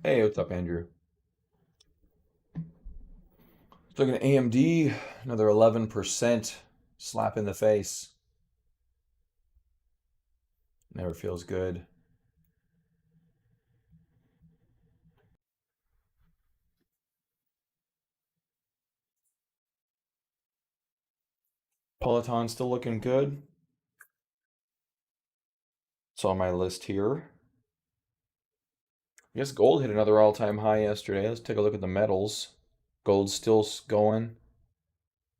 Hey, what's up, Andrew? Looking at AMD, another 11% slap in the face. Never feels good. Peloton still looking good. It's on my list here. I guess gold hit another all-time high yesterday. Let's take a look at the metals. Gold's still going.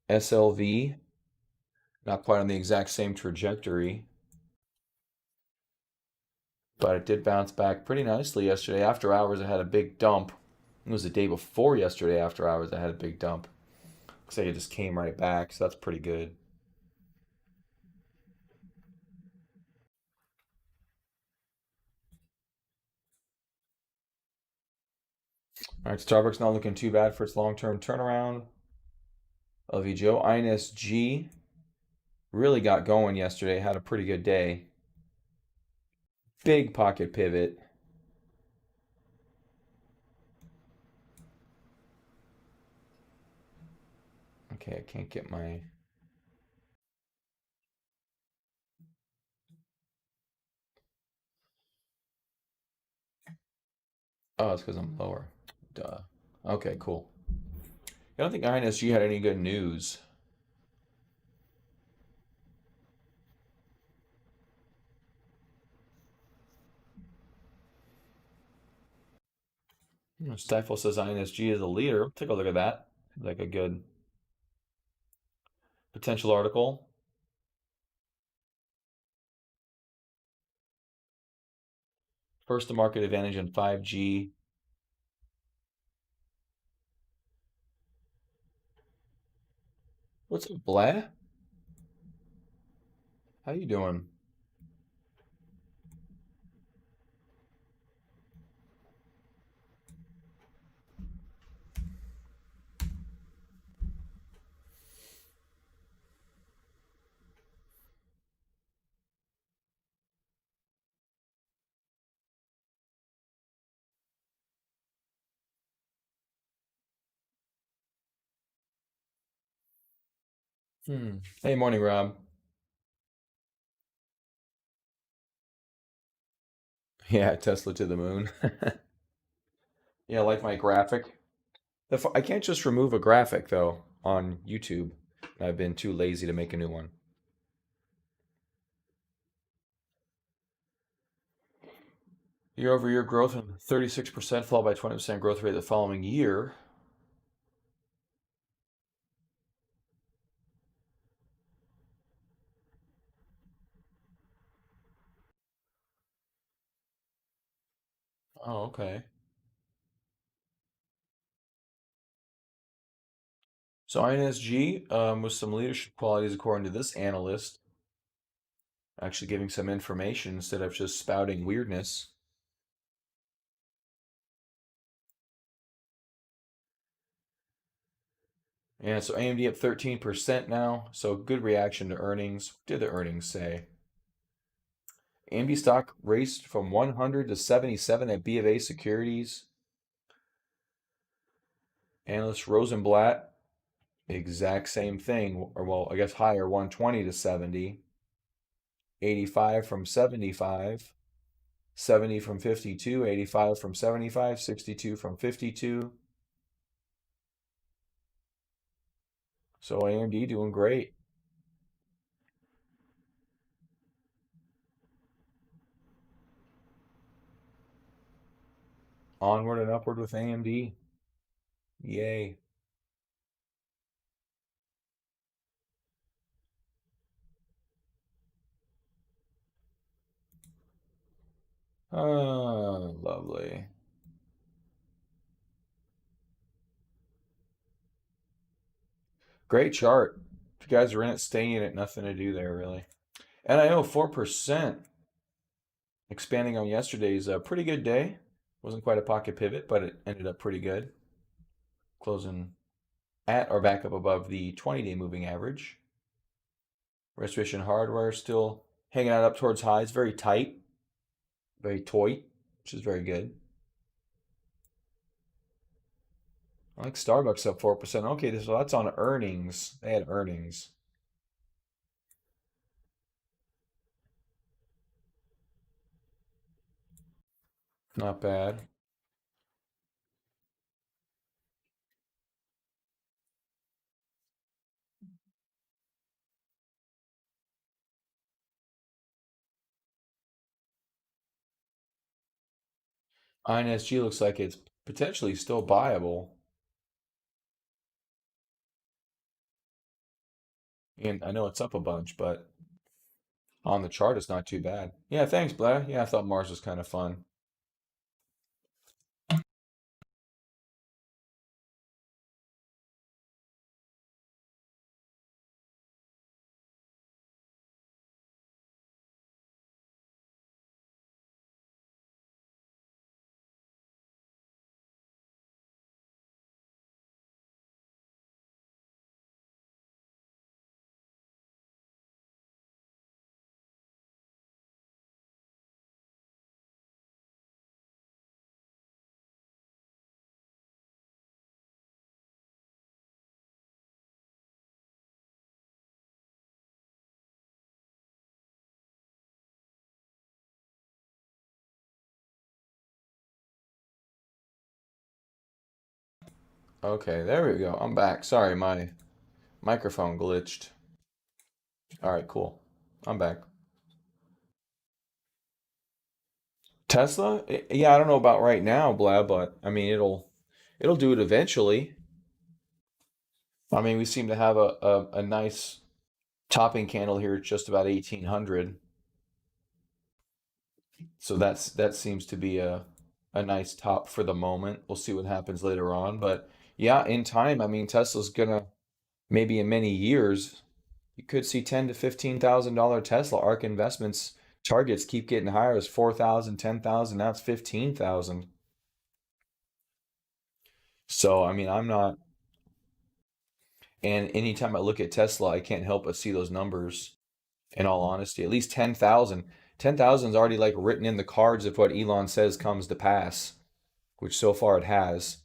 SLV, not quite on the exact same trajectory, but it did bounce back pretty nicely yesterday. After hours, it had a big dump. It was the day before yesterday, after hours, it had a big dump. Looks like it just came right back, so that's pretty good. All right, Starbucks not looking too bad for its long-term turnaround. LVGO, INSG really got going yesterday, had a pretty good day. Big pocket pivot. Okay, I can't get my. Oh, it's because I'm lower. Duh. Okay, cool. I don't think INSG had any good news. Stifel says INSG is a leader. Take a look at that. Like a good potential article. First to market advantage in 5G. What's up, Blah? How you doing? Hey, morning, Rob. Yeah, Tesla to the moon. Yeah, I like my graphic. I can't just remove a graphic though on YouTube. I've been too lazy to make a new one. Year over year growth and 36% followed by 20% growth rate the following year. Oh, okay. So INSG with some leadership qualities according to this analyst, actually giving some information instead of just spouting weirdness. And so AMD up 13% now. So good reaction to earnings. What did the earnings say? AMD stock raced from 100 to 77 at B of A Securities. Analyst Rosenblatt, exact same thing, or well, I guess higher, 120 to 70, 85 from 75, 70 from 52, 85 from 75, 62 from 52. So AMD doing great. Onward and upward with AMD. Yay. Oh, lovely. Great chart. If you guys are in it, stay in it. Nothing to do there, really. And I know 4% expanding on yesterday's a pretty good day. Wasn't quite a pocket pivot, but it ended up pretty good. Closing at or back up above the 20-day moving average. Restoration hardware still hanging out up towards highs. Very tight, very tight, which is very good. Like Starbucks up 4%. Okay, so that's on earnings. They had earnings. Not bad. INSG looks like it's potentially still buyable. And I know it's up a bunch, but on the chart it's not too bad. Yeah, thanks, Blair. Yeah, I thought Mars was kind of fun. Okay, there we go. I'm back. Sorry, my microphone glitched. All right, cool. I'm back. Tesla? Yeah, I don't know about right now, blah, but I mean it'll do it eventually. I mean, we seem to have a nice topping candle here at just about 1800. So that seems to be a nice top for the moment. We'll see what happens later on, but yeah, in time, I mean Tesla's gonna maybe in many years you could see 10 to $15,000 Tesla ARK investments targets keep getting higher as 4,000, 10,000. Now it's 15,000. So, I mean, I'm not, and anytime I look at Tesla, I can't help but see those numbers in all honesty. At least 10,000. 10,000 is already like written in the cards if what Elon says comes to pass, which so far it has.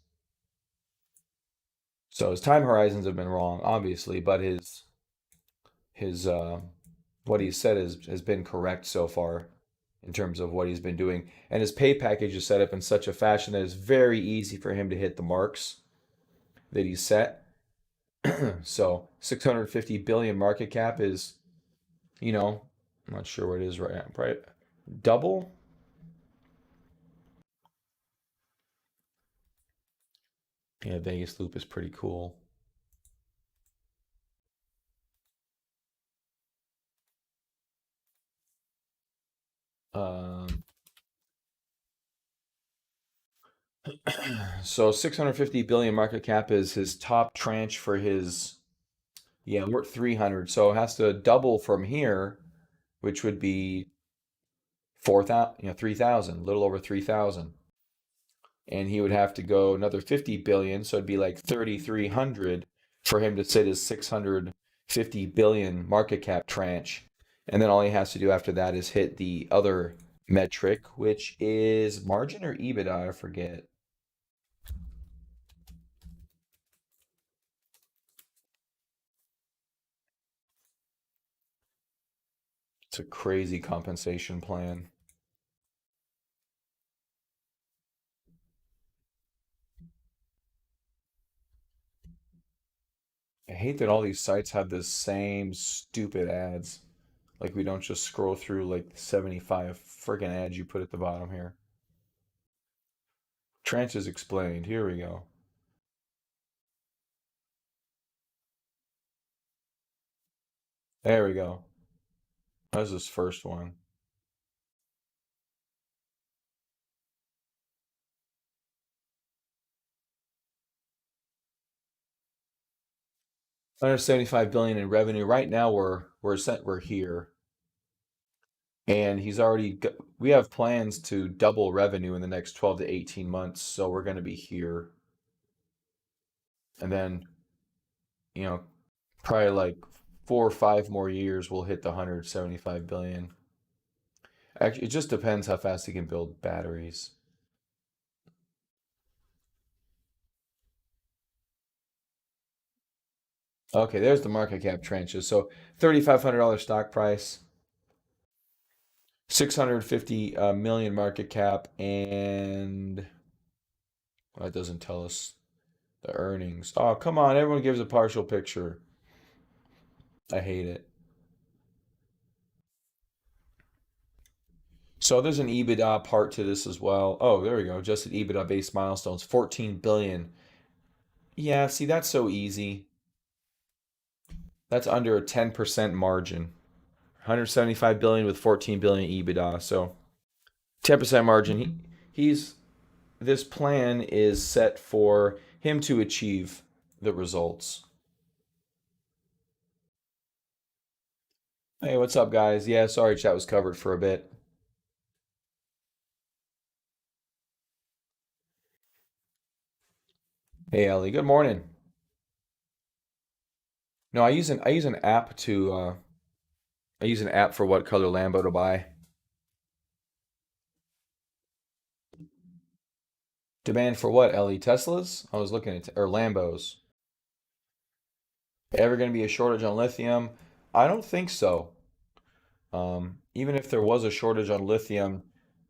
So his time horizons have been wrong, obviously, but his what he said has been correct so far in terms of what he's been doing. And his pay package is set up in such a fashion that it's very easy for him to hit the marks that he's set. So 650 billion market cap is, you know, I'm not sure what it is right now. Probably double. Yeah, Vegas Loop is pretty cool. Um, so 650 billion market cap is his top tranche for his, yeah, we're at 300. So it has to double from here, which would be 4,000, 3,000, a little over 3,000. And he would have to go another 50 billion, so it'd be like 3,300 for him to sit his 650 billion market cap tranche. And then all he has to do after that is hit the other metric, which is margin or EBITDA, I forget. It's a crazy compensation plan. I hate that all these sites have the same stupid ads. Like we don't just scroll through like 75 friggin' ads you put at the bottom here. Tranches explained. Here we go. There we go. That was his first one. 175 billion in revenue. Right now we're here, and we have plans to double revenue in the next 12 to 18 months, so we're going to be here. And then, you know, probably like 4 or 5 more years we'll hit the 175 billion. Actually, it just depends how fast he can build batteries. Okay, there's the market cap trenches. So $3,500 stock price, 650 million market cap, and well, that doesn't tell us the earnings. Oh, come on, everyone gives a partial picture. I hate it. So there's an EBITDA part to this as well. Oh, there we go. Adjusted EBITDA based milestones, 14 billion. Yeah, see, that's so easy. That's under a 10% margin. 175 billion with 14 billion EBITDA. So 10% margin. He's this plan is set for him to achieve the results. Hey, what's up, guys? Yeah, sorry, chat was covered for a bit. Hey, Ellie. Good morning. No, I use an app to I use an app for what color Lambo to buy. Demand for what, Ellie? Teslas? I was looking at or Lambos. Ever going to be a shortage on lithium? I don't think so. Even if there was a shortage on lithium,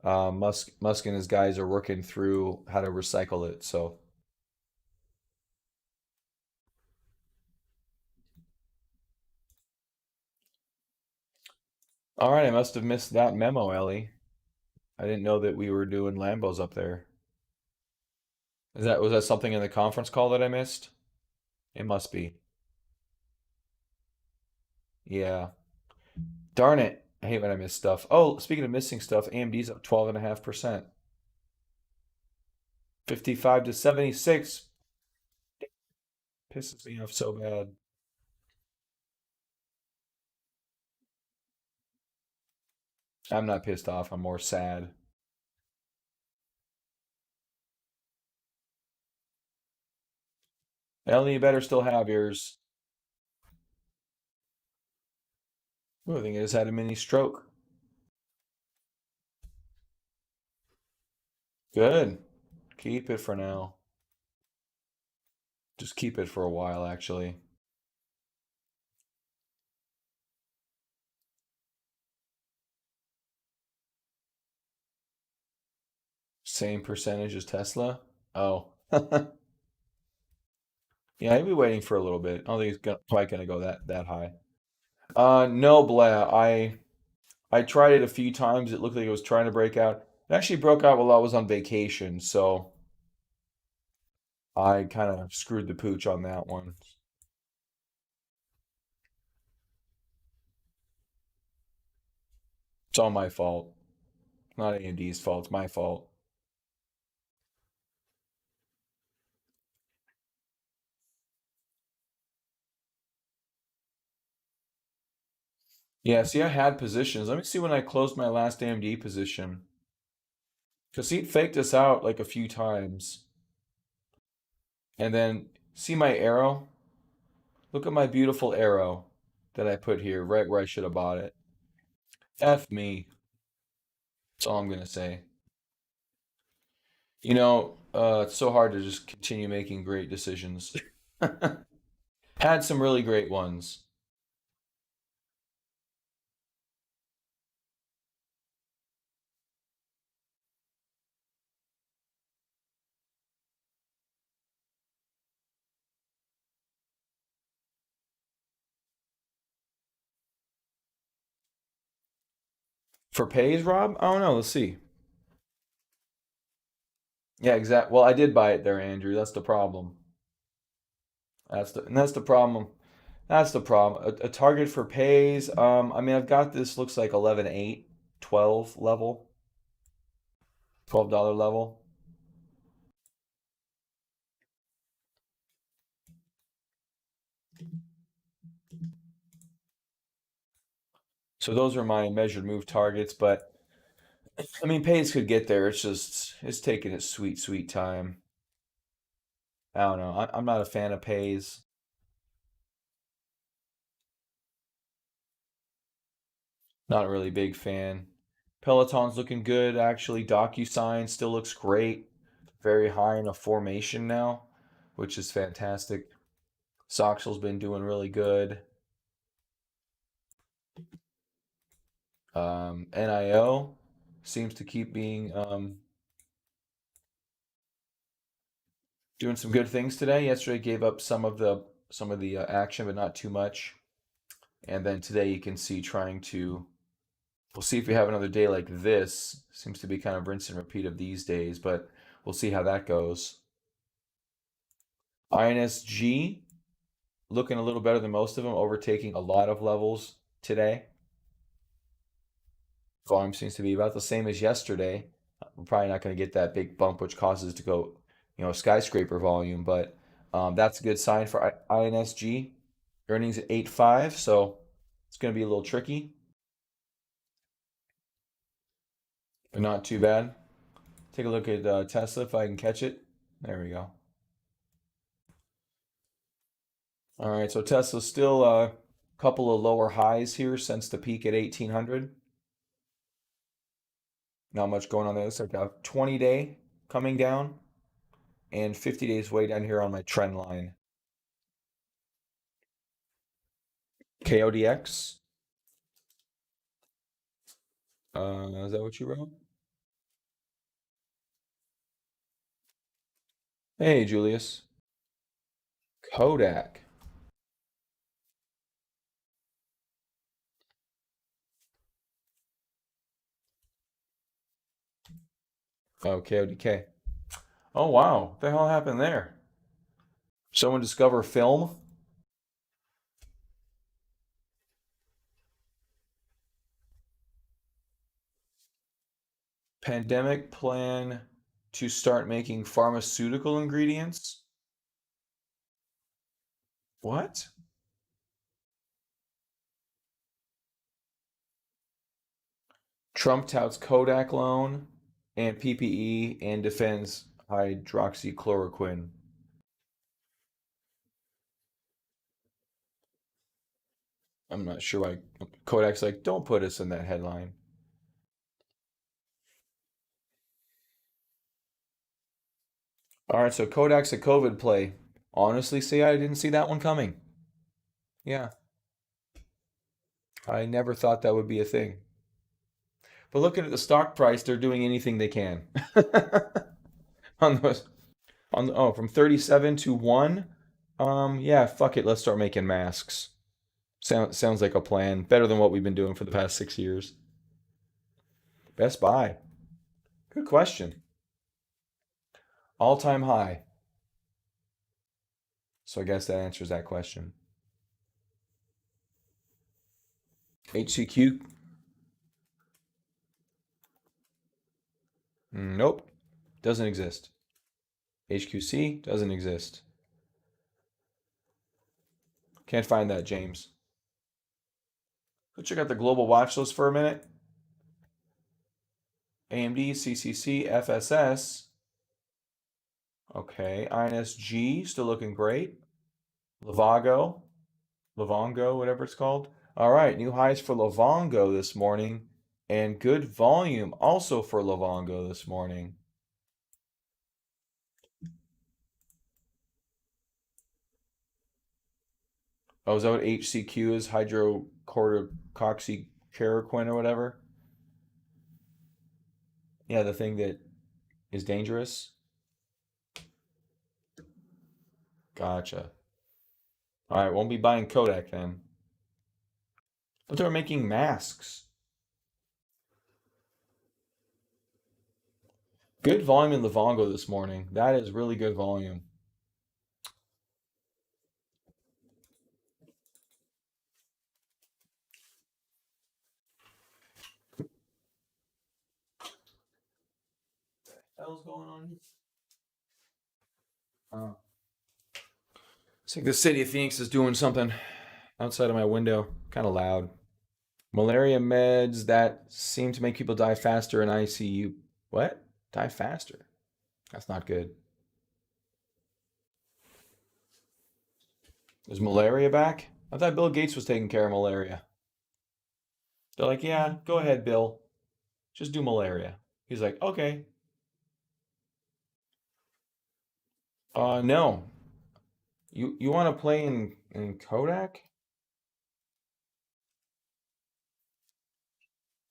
Musk and his guys are working through how to recycle it. So, all right, I must have missed that memo, Ellie. I didn't know that we were doing Lambos up there. Was that something in the conference call that I missed? It must be. Yeah. Darn it. I hate when I miss stuff. Oh, speaking of missing stuff, AMD's up 12.5%. 55 to 76. Pisses me off so bad. I'm not pissed off. I'm more sad. Ellie, you better still have yours. Ooh, I think I just had a mini stroke. Good. Keep it for now. Just keep it for a while, actually. Same percentage as Tesla? Oh. Yeah, I'd be waiting for a little bit. I don't think quite gonna go that high. No, Blair. I tried it a few times. It looked like it was trying to break out. It actually broke out while I was on vacation, so I kind of screwed the pooch on that one. It's all my fault. Not AMD's fault. It's my fault. Yeah, see, I had positions. Let me see when I closed my last AMD position. Because he faked us out like a few times. And then, see my arrow? Look at my beautiful arrow that I put here, right where I should have bought it. F me. That's all I'm gonna say. It's so hard to just continue making great decisions. Had some really great ones. For pays, Rob? I don't know. Let's see. Yeah, exact. Well, I did buy it there, Andrew. That's the problem. That's the problem. That's the problem. A target for pays. I mean, I've got this. Looks like 11.8, 12 level, $12 level. So those are my measured move targets. But I mean, pays could get there. It's taking its sweet, sweet time. I don't know. I'm not a fan of pays. Not a really big fan. Peloton's looking good, actually. DocuSign still looks great. Very high in a formation now, which is fantastic. Soxel's been doing really good. NIO seems to keep being doing some good things today. Yesterday gave up some of the action, but not too much. And then today you can see trying to. We'll see if we have another day like this. Seems to be kind of rinse and repeat of these days, but we'll see how that goes. INSG looking a little better than most of them, overtaking a lot of levels today. Volume seems to be about the same as yesterday. We're probably not going to get that big bump, which causes to go, skyscraper volume, but that's a good sign for INSG. Earnings at 8.5, so it's going to be a little tricky, but not too bad. Take a look at Tesla if I can catch it. There we go. All right, so Tesla's still a couple of lower highs here since the peak at 1800. Not much going on there. It's like a 20-day coming down and 50 days way down here on my trend line. KODX. Is that what you wrote? Hey, Julius. Kodak. Oh, KODK. Oh, wow. What the hell happened there? Someone discover film? Pandemic plan to start making pharmaceutical ingredients? What? Trump touts Kodak loan and PPE and defends hydroxychloroquine. I'm not sure why Kodak's like, don't put us in that headline. All right, so Kodak's a COVID play. Honestly, say I didn't see that one coming. Yeah, I never thought that would be a thing. But looking at the stock price, they're doing anything they can. on those from 37 to 1. Yeah, fuck it, let's start making masks. Sounds like a plan. Better than what we've been doing for the past 6 years. Best Buy. Good question. All-time high. So I guess that answers that question. HCQ. Nope. Doesn't exist. HQC doesn't exist. Can't find that, James. Let's check out the global watch list for a minute. AMD, CCC, FSS. Okay, INSG still looking great. Livongo, whatever it's called. All right, new highs for Livongo this morning, and good volume also for Livongo this morning. Oh, is that what HCQ is? Hydrocorticoxychloroquine or whatever? Yeah, the thing that is dangerous. Gotcha. All right, won't be buying Kodak then. But they're making masks. Good volume in Livongo this morning. That is really good volume. What the hell's going on here? Oh. It's like the city of Phoenix is doing something outside of my window. Kind of loud. Malaria meds that seem to make people die faster in ICU. What? Die faster? That's not good. Is malaria back? I thought Bill Gates was taking care of malaria. They're like, yeah, go ahead, Bill. Just do malaria. He's like, okay. No. You want to play in Kodak?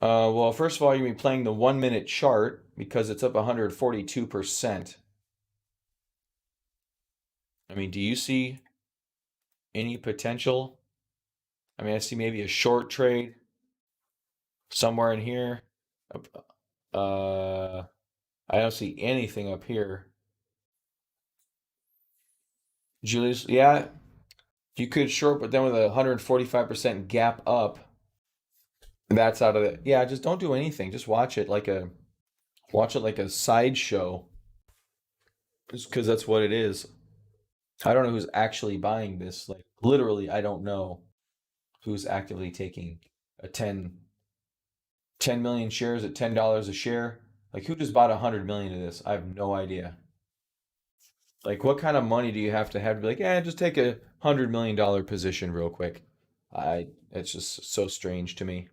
Well, first of all, you're gonna be playing the 1 minute chart because it's up 142%. I mean, do you see any potential? I mean, I see maybe a short trade somewhere in here. Uh, I don't see anything up here. Julius, yeah, you could short, but then with a 145% gap up, that's out of it. Yeah, just don't do anything. Just watch it like a sideshow, just because that's what it is. I don't know who's actually buying this. Like literally, I don't know who's actively taking a 10 million shares at $10 a share. Like who just bought 100 million of this? I have no idea. Like what kind of money do you have to be like, yeah, just take $100 million position real quick? It's just so strange to me.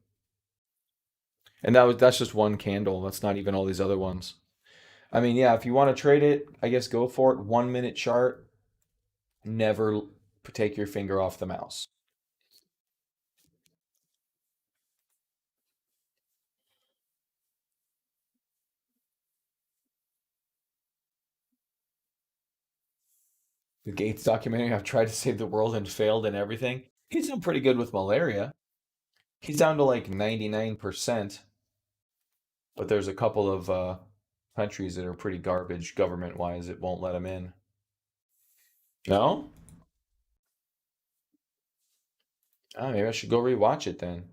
And that's just one candle. That's not even all these other ones. I mean, yeah, if you want to trade it, I guess go for it. 1 minute chart. Never take your finger off the mouse. The Gates documentary, I've tried to save the world and failed and everything. He's done pretty good with malaria. He's down to like 99%, but there's a couple of countries that are pretty garbage government wise that won't let him in. No? Oh, maybe I should go rewatch it then.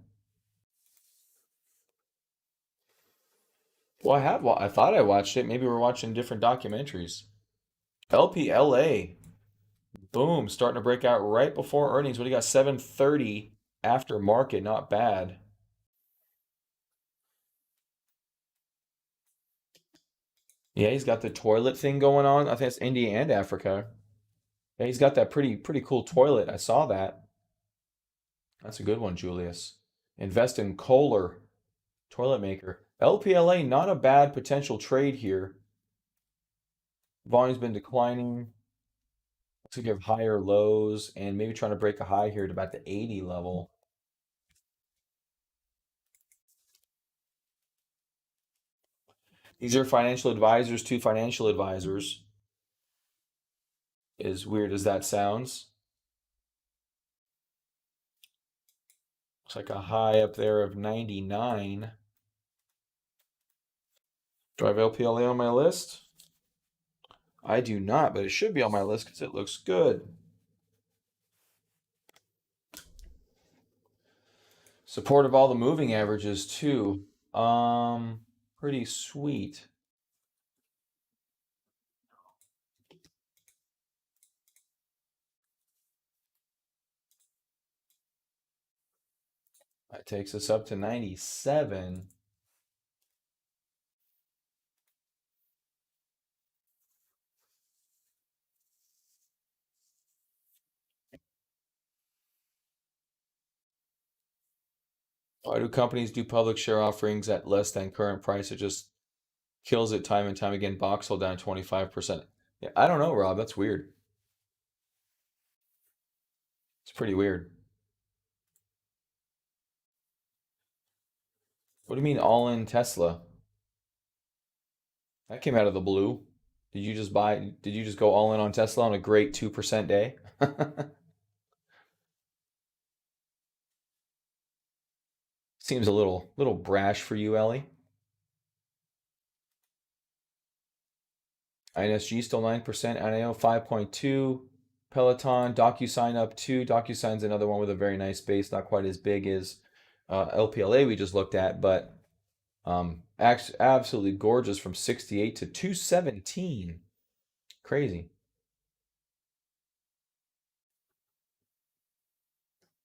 Well, I thought I watched it. Maybe we're watching different documentaries. LPLA, boom, starting to break out right before earnings. What do you got? 7:30 after market, not bad. Yeah, he's got the toilet thing going on. I think it's India and Africa. Yeah, he's got that pretty cool toilet. I saw that. That's a good one, Julius. Invest in Kohler toilet maker. LPLA, not a bad potential trade here. Volume's been declining. Looks like you have higher lows and maybe trying to break a high here at about the 80 level. These are financial advisors to financial advisors. As weird as that sounds. Looks like a high up there of 99. Do I have LPLA on my list? I do not, but it should be on my list because it looks good. Support of all the moving averages too. Pretty sweet. That takes us up to 97. Why do companies do public share offerings at less than current price? It just kills it time and time again. Boxel down 25%. Yeah, I don't know, Rob. That's weird. It's pretty weird. What do you mean all in Tesla? That came out of the blue. Did you just go all in on Tesla on a great 2% day? Seems a little brash for you, Ellie. INSG still 9%, NAO 5.2, Peloton, DocuSign up 2. DocuSign's another one with a very nice base, not quite as big as LPLA we just looked at, but absolutely gorgeous from 68 to 217. Crazy.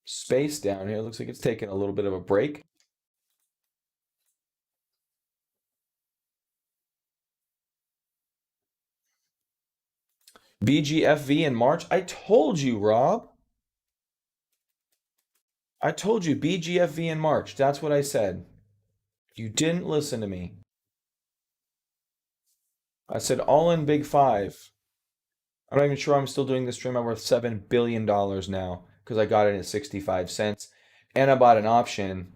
Space down here looks like it's taking a little bit of a break. BGFV in March. I told you, Rob. I told you BGFV in March. That's what I said. You didn't listen to me. I said all in big five. I'm not even sure I'm still doing this stream. I'm worth $7 billion now because I got it at 65 cents. And I bought an option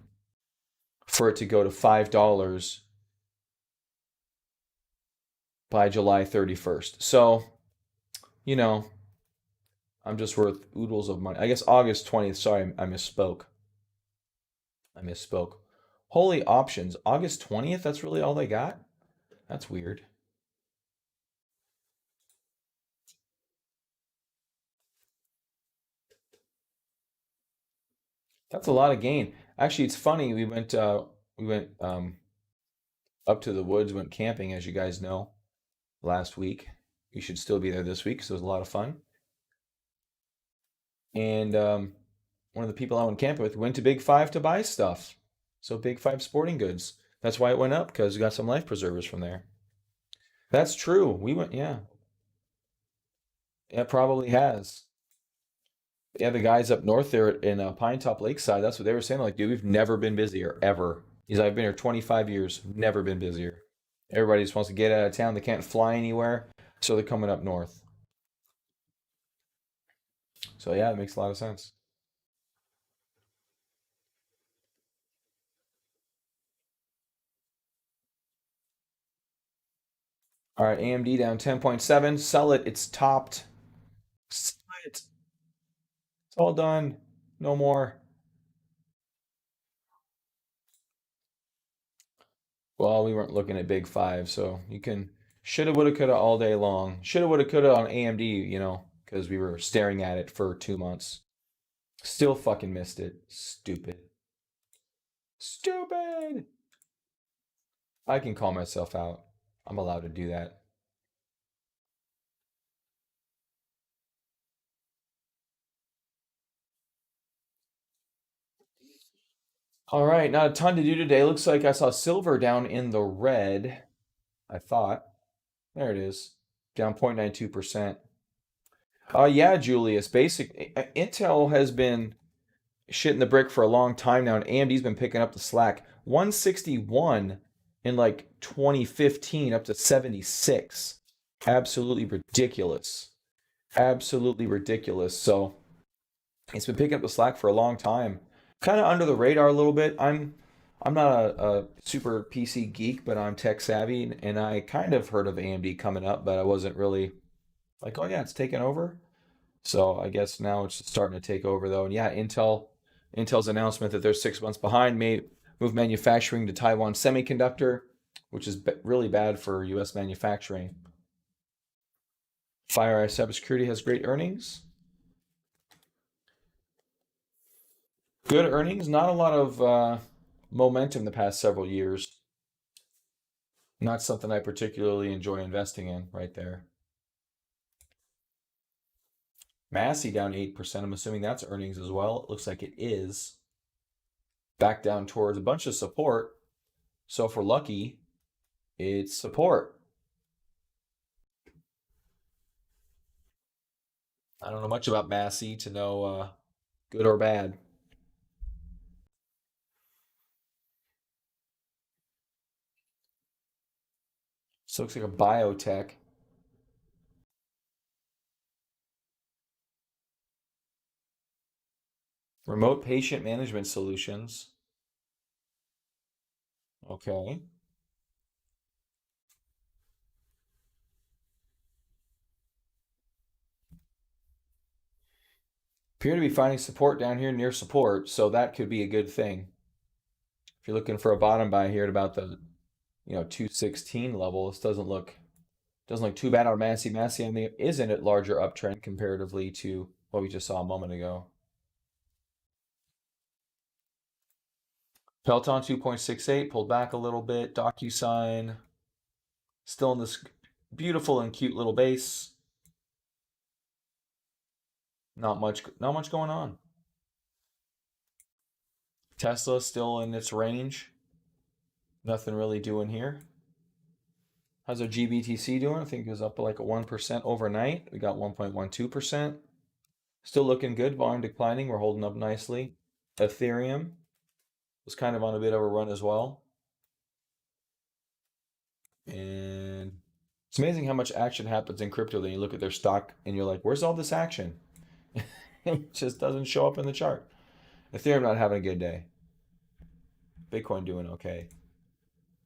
for it to go to $5 by July 31st. So, you know, I'm just worth oodles of money. I guess August 20th. Sorry, I misspoke. I misspoke. Holy options. August 20th? That's really all they got? That's weird. That's a lot of gain. Actually, it's funny. We went up to the woods, went camping, as you guys know, last week. We should still be there this week, so it was a lot of fun. And one of the people I went camping with went to Big Five to buy stuff. So Big Five Sporting Goods. That's why it went up because we got some life preservers from there. That's true. We went, yeah, it probably has. Yeah, the guys up north there in Pine Top Lakeside, that's what they were saying. Like, dude, we've never been busier ever. He's, I've been here 25 years, never been busier. Everybody just wants to get out of town. They can't fly anywhere, so they're coming up north. So yeah, it makes a lot of sense. All right, AMD down 10.7. Sell it. It's topped. Sell it. It's all done. No more. Well, we weren't looking at Big Five, so you can shoulda, woulda, coulda all day long. Shoulda, woulda, coulda on AMD, because we were staring at it for 2 months. Still fucking missed it. Stupid. Stupid. I can call myself out. I'm allowed to do that. All right, not a ton to do today. Looks like I saw silver down in the red. I thought. There it is. Down 0.92%. Yeah, Julius. Intel has been shitting the brick for a long time now, and AMD's been picking up the slack. 161 in like 2015 up to 76. Absolutely ridiculous. Absolutely ridiculous. So it's been picking up the slack for a long time. Kind of under the radar a little bit. I'm not a super PC geek, but I'm tech savvy, and I kind of heard of AMD coming up, but I wasn't really like, oh yeah, it's taking over. So I guess now it's starting to take over though. And yeah, Intel's announcement that they're 6 months behind may move manufacturing to Taiwan Semiconductor, which is really bad for U.S. manufacturing. FireEye Cybersecurity has great earnings. Good earnings, not a lot of momentum the past several years. Not something I particularly enjoy investing in right there. Massey down 8%. I'm assuming that's earnings as well. It looks like it is. Back down towards a bunch of support. So if we're lucky, it's support. I don't know much about Massey to know good or bad. So it looks like a biotech. Remote patient management solutions. Okay. Appear to be finding support down here near support, so that could be a good thing. If you're looking for a bottom buy here at about the 216 level, this doesn't look too bad on Massey. Massey, I think, is in a larger uptrend comparatively to what we just saw a moment ago. Peloton 2.68 pulled back a little bit. DocuSign still in this beautiful and cute little base. Not much going on. Tesla still in its range. Nothing really doing here. How's our GBTC doing? I think it was up like a 1% overnight. We got 1.12%. Still looking good. Volume declining. We're holding up nicely. Ethereum was kind of on a bit of a run as well. And It's amazing how much action happens in crypto. Then you look at their stock and you're like, where's all this action? It just doesn't show up in the chart. Ethereum not having a good day. Bitcoin doing okay.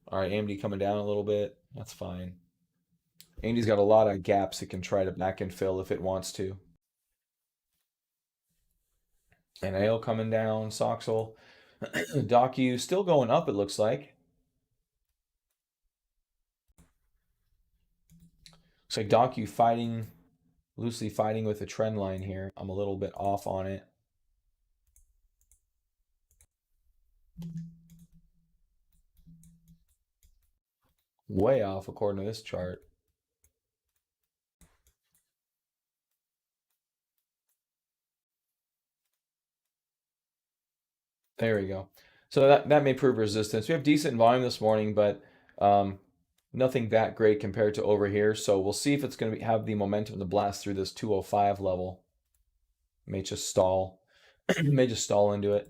All right, AMD coming down a little bit. That's fine. AMD's got a lot of gaps it can try to back and fill if it wants to. NAO coming down. Soxel. Docu still going up, it looks like. Looks like Docu fighting, loosely fighting with the trend line here. I'm a little bit off on it. Way off according to this chart. There we go. So that may prove resistance. We have decent volume this morning, but nothing that great compared to over here. So we'll see if it's going to have the momentum to blast through this 205 level. May just stall. May just stall into it.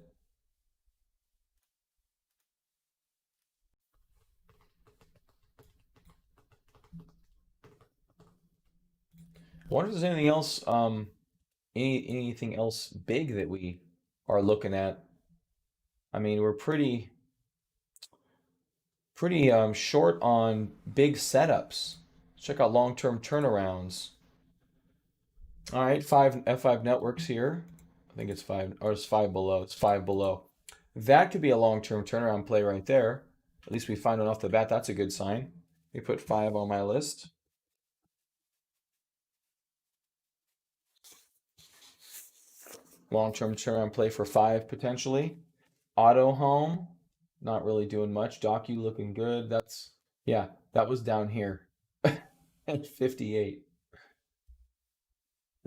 I wonder if there's anything else, anything else big that we are looking at. I mean, we're pretty short on big setups. Let's check out long-term turnarounds. All right, F5 networks here. I think it's 5, or it's 5 below. It's 5 below. That could be a long-term turnaround play right there. At least we find it off the bat. That's a good sign. We put 5 on my list. Long-term turnaround play for 5 potentially. Auto Home, not really doing much. Docu looking good. Yeah, that was down here at 58.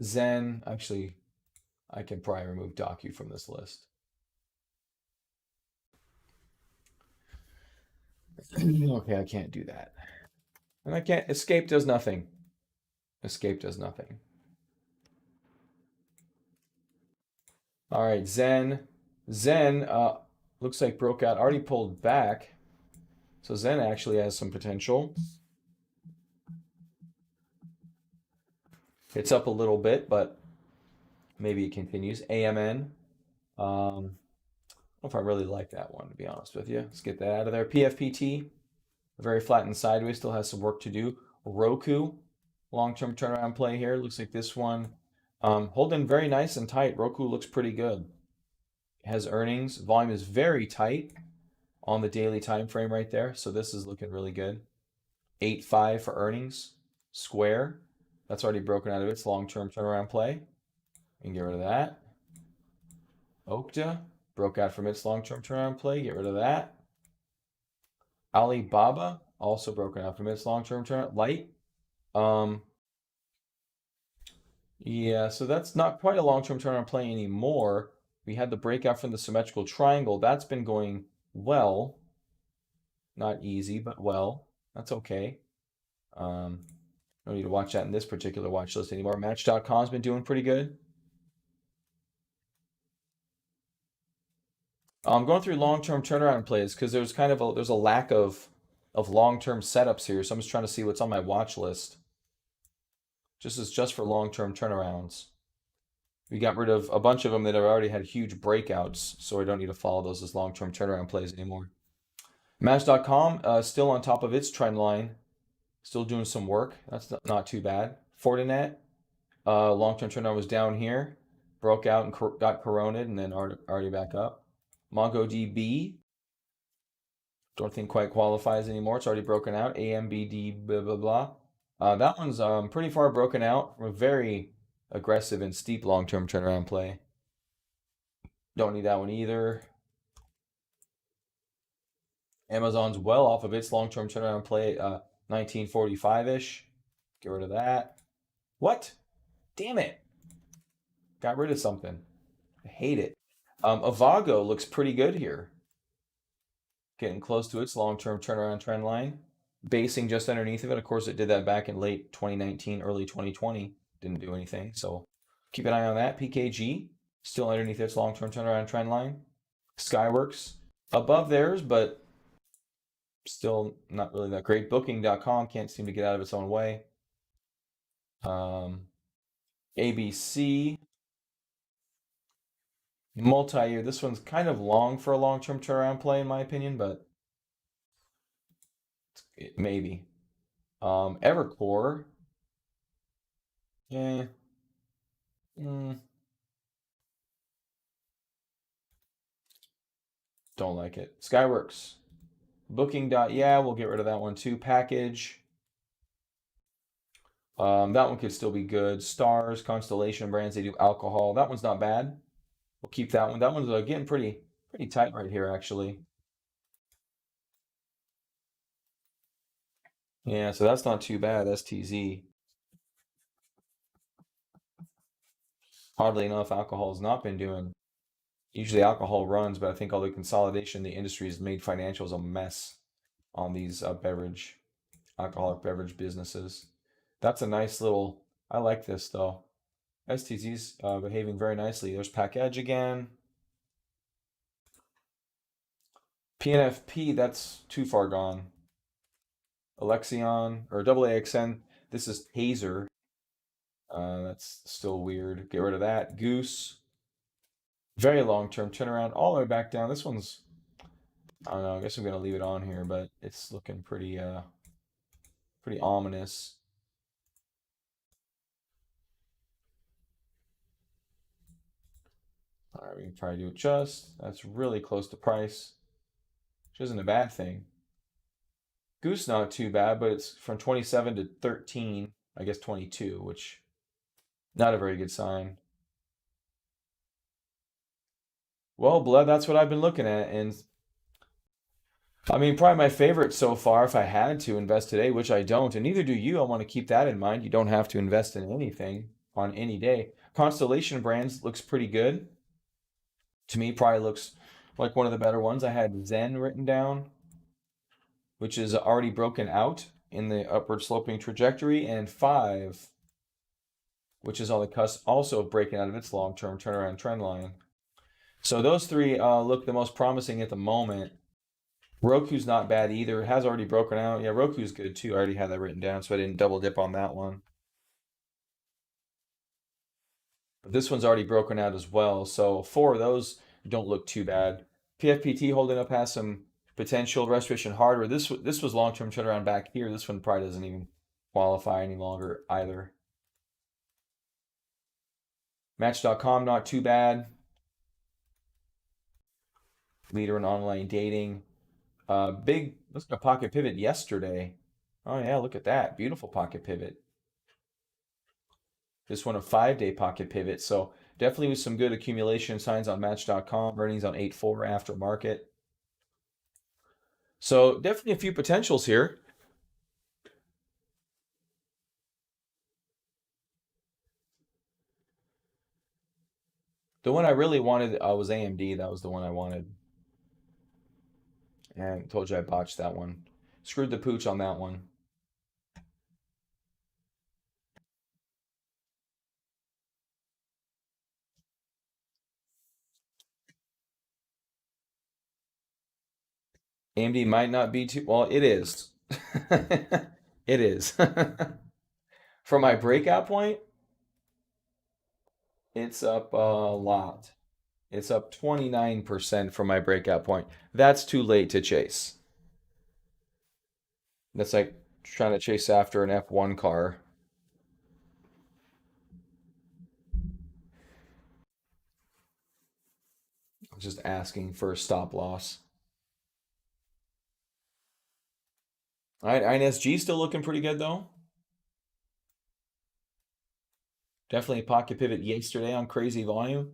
Zen, actually, I can probably remove Docu from this list. Okay, I can't do that. And I can't, Escape does nothing. Escape does nothing. All right, Zen. Zen looks like broke out, already pulled back. So Zen actually has some potential. It's up a little bit, but maybe it continues. AMN. I don't know if I really like that one, to be honest with you. Let's get that out of there. PFPT, very flat and sideways, still has some work to do. Roku, long-term turnaround play here. Looks like this one holding very nice and tight. Roku looks pretty good. It has earnings. Volume is very tight on the daily time frame right there. So this is looking really good. 8.5 for earnings. Square, that's already broken out of its long-term turnaround play. We can get rid of that. Okta broke out from its long-term turnaround play. Get rid of that. Alibaba also broken out from its long-term turnaround. Light. Yeah, so that's not quite a long-term turnaround play anymore. We had the breakout from the symmetrical triangle. That's been going well. Not easy, but well. That's okay. No need to watch that in this particular watch list anymore. Match.com's been doing pretty good. I'm going through long-term turnaround plays because there's kind of there's a lack of long-term setups here. So I'm just trying to see what's on my watch list. Just for long-term turnarounds. We got rid of a bunch of them that have already had huge breakouts, so I don't need to follow those as long-term turnaround plays anymore. Match.com still on top of its trend line, still doing some work. That's not too bad. Fortinet, long-term turnaround was down here, broke out and got coroned, and then already back up. MongoDB, don't think quite qualifies anymore. It's already broken out. AMBD, blah, blah, blah. That one's pretty far broken out from a very aggressive and steep long-term turnaround play. Don't need that one either. Amazon's well off of its long-term turnaround play, 1945-ish. Get rid of that. What? Damn it. Got rid of something. I hate it. Avago looks pretty good here. Getting close to its long-term turnaround trend line. Basing just underneath of it. Of course, it did that back in late 2019, early 2020. Didn't do anything. So keep an eye on that. PKG, still underneath its long-term turnaround trend line. Skyworks, above theirs, but Still not really that great. Booking.com can't seem to get out of its own way. ABC, multi-year. This one's kind of long for a long-term turnaround play, in my opinion, but maybe. Evercore, yeah, mm, don't like it. Skyworks, Booking. Yeah, we'll get rid of that one too. Package, that one could still be good. Stars, Constellation Brands, they do alcohol. That one's not bad. We'll keep that one. That one's getting pretty tight right here, actually. Yeah, so that's not too bad. STZ. Oddly enough, alcohol has not been doing. Usually alcohol runs, but I think all the consolidation in the industry has made financials a mess on these alcoholic beverage businesses. That's a nice little. I like this though. STZ's behaving very nicely. There's Pack Edge again. PNFP, that's too far gone. Alexion or AAXN. This is Taser. That's still weird. Get rid of that. Goose. Very long-term turnaround all the way back down. This one's, I don't know, I guess I'm gonna leave it on here, but it's looking pretty ominous. All right, we can probably do adjust. That's really close to price, which isn't a bad thing. Goose not too bad, but it's from 27 to 13, I guess 22, which not a very good sign. Well, Blood, that's what I've been looking at, and I mean, probably my favorite so far, if I had to invest today, which I don't, and neither do you. I want to keep that in mind. You don't have to invest in anything on any day. Constellation Brands looks pretty good. To me, probably looks like one of the better ones. I had Zen written down, which is already broken out in the upward sloping trajectory, and 5, which is on the cusp also of breaking out of its long-term turnaround trend line. So those three look the most promising at the moment. Roku's not bad either. It has already broken out. Yeah, Roku's good too. I already had that written down, so I didn't double dip on that one. But this one's already broken out as well. So 4 of those don't look too bad. PFPT holding up has some potential. Restoration Hardware. This was long-term turnaround back here. This one probably doesn't even qualify any longer either. Match.com not too bad. Leader in online dating. Let's go pocket pivot yesterday. Oh yeah, look at that. Beautiful pocket pivot. This one a 5-day pocket pivot. So definitely with some good accumulation signs on Match.com. Earnings on 8.4 after market. So definitely a few potentials here. The one I really wanted was AMD. That was the one I wanted. And told you I botched that one. Screwed the pooch on that one. AMD might not be too, well, it is. It is. For my breakout point, it's up a lot. It's up 29% from my breakout point. That's too late to chase. That's like trying to chase after an F1 car. Just asking for a stop loss. All right, INSG still looking pretty good though. Definitely a pocket pivot yesterday on crazy volume.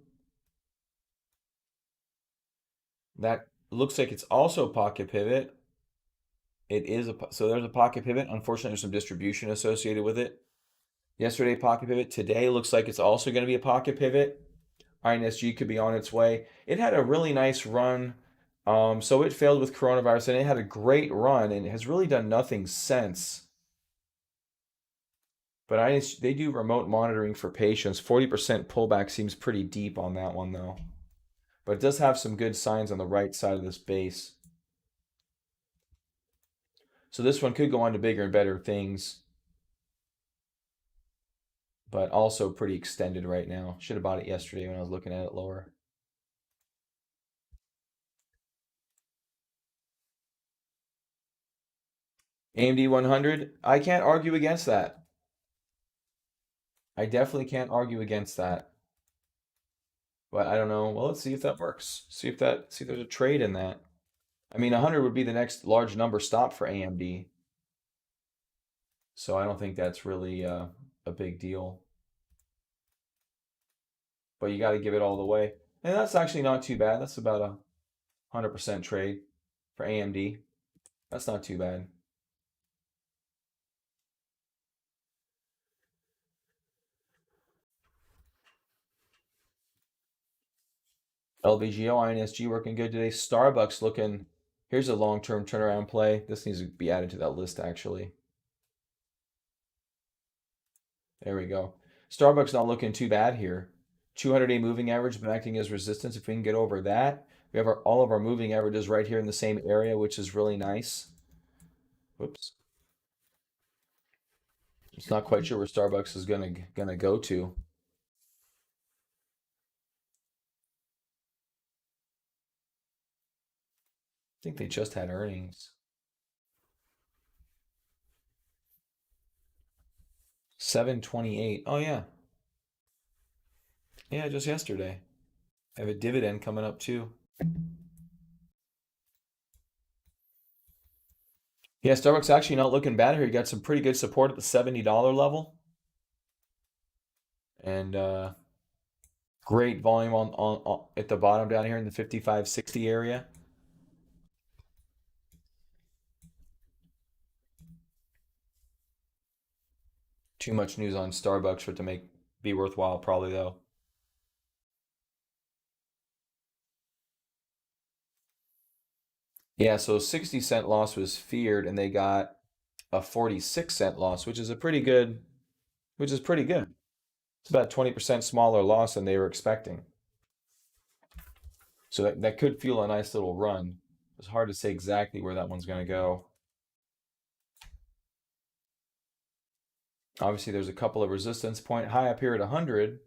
That looks like it's also a pocket pivot. It is so there's a pocket pivot. Unfortunately, there's some distribution associated with it. Yesterday, pocket pivot. Today looks like it's also going to be a pocket pivot. INSG could be on its way. It had a really nice run. So it failed with coronavirus, and it had a great run, and has really done nothing since. But they do remote monitoring for patients. 40% pullback seems pretty deep on that one, though. But it does have some good signs on the right side of this base. So this one could go on to bigger and better things, but also pretty extended right now. Should have bought it yesterday when I was looking at it lower. AMD 100, I can't argue against that. I definitely can't argue against that. But I don't know. Well, let's see if that works. See if there's a trade in that. I mean, 100 would be the next large number stop for AMD. So I don't think that's really a big deal. But you got to give it all the way. And that's actually not too bad. That's about a 100% trade for AMD. That's not too bad. LVGO, INSG working good today. Starbucks looking. Here's a long-term turnaround play. This needs to be added to that list, actually. There we go. Starbucks not looking too bad here. 200-day moving average been acting as resistance. If we can get over that, we have all of our moving averages right here in the same area, which is really nice. Whoops. It's not quite sure where Starbucks is gonna go to. I think they just had earnings. 728. Oh yeah. Yeah, just yesterday. I have a dividend coming up too. Yeah, Starbucks actually not looking bad here. You got some pretty good support at the $70 level. And great volume on at the bottom down here in the 55-60 area. Too much news on Starbucks for it to be worthwhile, probably though. Yeah, so 60-cent loss was feared, and they got a 46-cent loss, which is pretty good. It's about 20% smaller loss than they were expecting. So that could feel a nice little run. It's hard to say exactly where that one's going to go. Obviously, there's a couple of resistance point high up here at 100.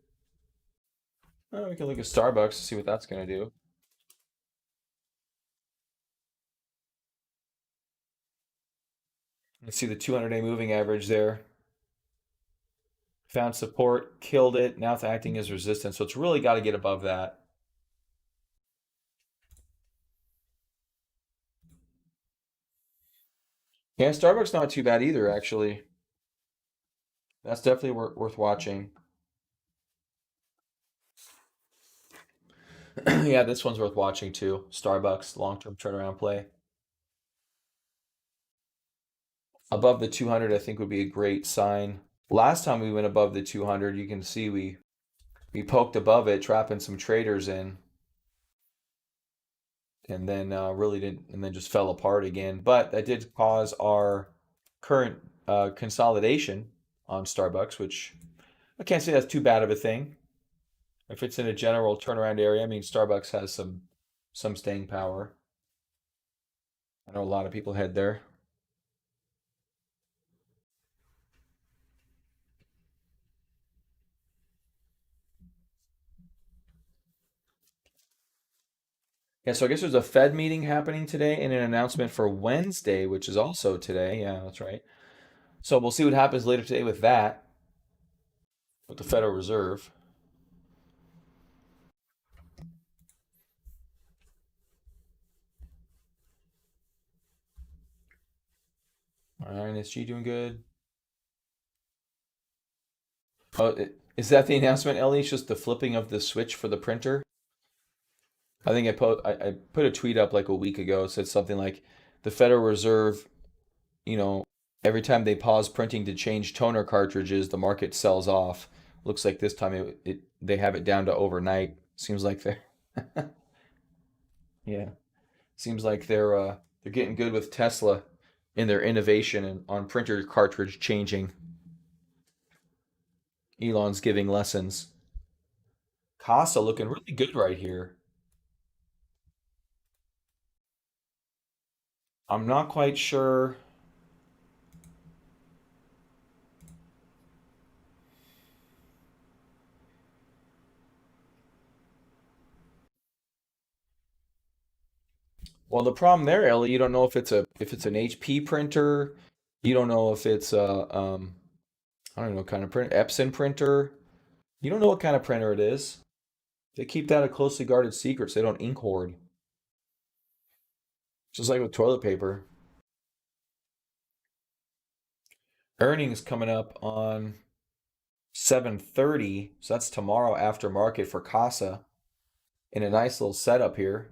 Oh, we can look at Starbucks to see what that's going to do. Let's see the 200-day moving average there. Found support, killed it. Now it's acting as resistance. So it's really got to get above that. Yeah, Starbucks not too bad either, actually. That's definitely worth watching. Yeah, this one's worth watching too. Starbucks long-term turnaround play. Above the 200, I think would be a great sign. Last time we went above the 200, you can see we poked above it, trapping some traders in, and then really didn't, and then just fell apart again. But that did cause our current consolidation on Starbucks, which I can't say that's too bad of a thing. If it's in a general turnaround area, I mean, Starbucks has some staying power. I know a lot of people head there. Yeah, so I guess there's a Fed meeting happening today and an announcement for Wednesday, which is also today. Yeah, that's right. So we'll see what happens later today with that, with the Federal Reserve. All right, INSG doing good. Oh, is that the announcement, Ellie? It's just the flipping of the switch for the printer? I think I put a tweet up like a week ago. It said something like the Federal Reserve, you know, every time they pause printing to change toner cartridges, the market sells off. Looks like this time they have it down to overnight. Seems like they're yeah. Seems like they're getting good with Tesla in their innovation and on printer cartridge changing. Elon's giving lessons. Casa looking really good right here. I'm not quite sure. Well, the problem there, Ellie, you don't know if it's an HP printer. You don't know if it's a I don't know what kind of print, Epson printer. You don't know what kind of printer it is. They keep that a closely guarded secret so they don't ink hoard. Just like with toilet paper. Earnings coming up on 7:30, so that's tomorrow after market for Casa in a nice little setup here.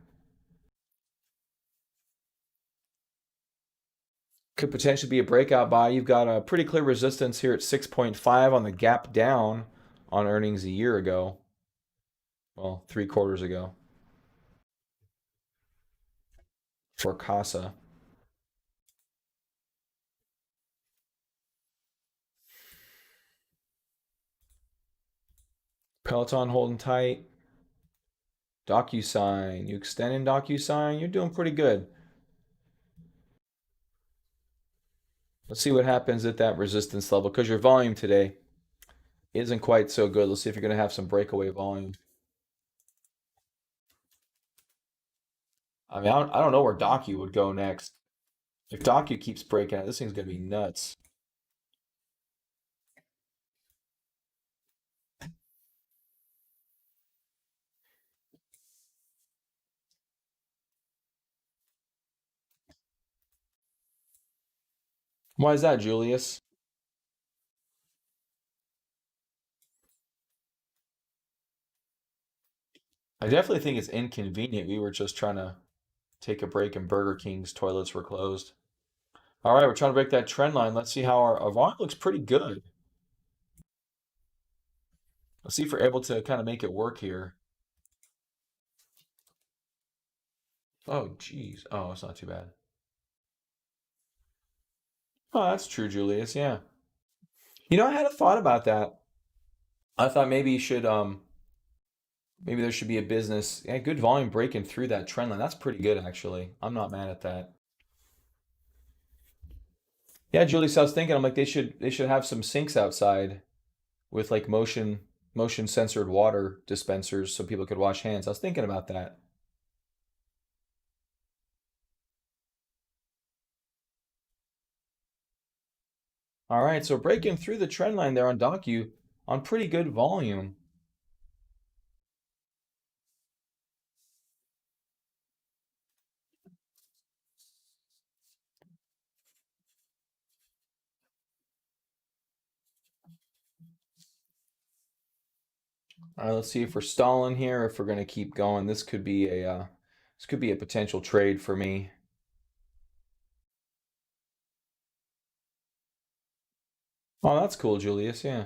Could potentially be a breakout buy. You've got a pretty clear resistance here at 6.5 on the gap down on earnings a year ago. Well, 3 quarters ago for Casa. Peloton holding tight. DocuSign. You extending DocuSign? You're doing pretty good. Let's see what happens at that resistance level because your volume today isn't quite so good. Let's see if you're going to have some breakaway volume. I don't know where Docu would go next. If Docu keeps breaking out, this thing's going to be nuts. Why is that, Julius? I definitely think it's inconvenient. We were just trying to take a break and Burger King's toilets were closed. All right, we're trying to break that trend line. Let's see how our volume looks pretty good. Let's see if we're able to kind of make it work here. Oh, geez. Oh, it's not too bad. Oh, that's true, Julius. Yeah. I had a thought about that. I thought maybe you should maybe there should be a business. Yeah, good volume breaking through that trend line. That's pretty good actually. I'm not mad at that. Yeah, Julius, I was thinking I'm like they should have some sinks outside with like motion censored water dispensers so people could wash hands. I was thinking about that. All right, so breaking through the trend line there on Docu on pretty good volume. All right, let's see if we're stalling here, if we're gonna keep going. This could be a potential trade for me. Oh, that's cool, Julius. Yeah.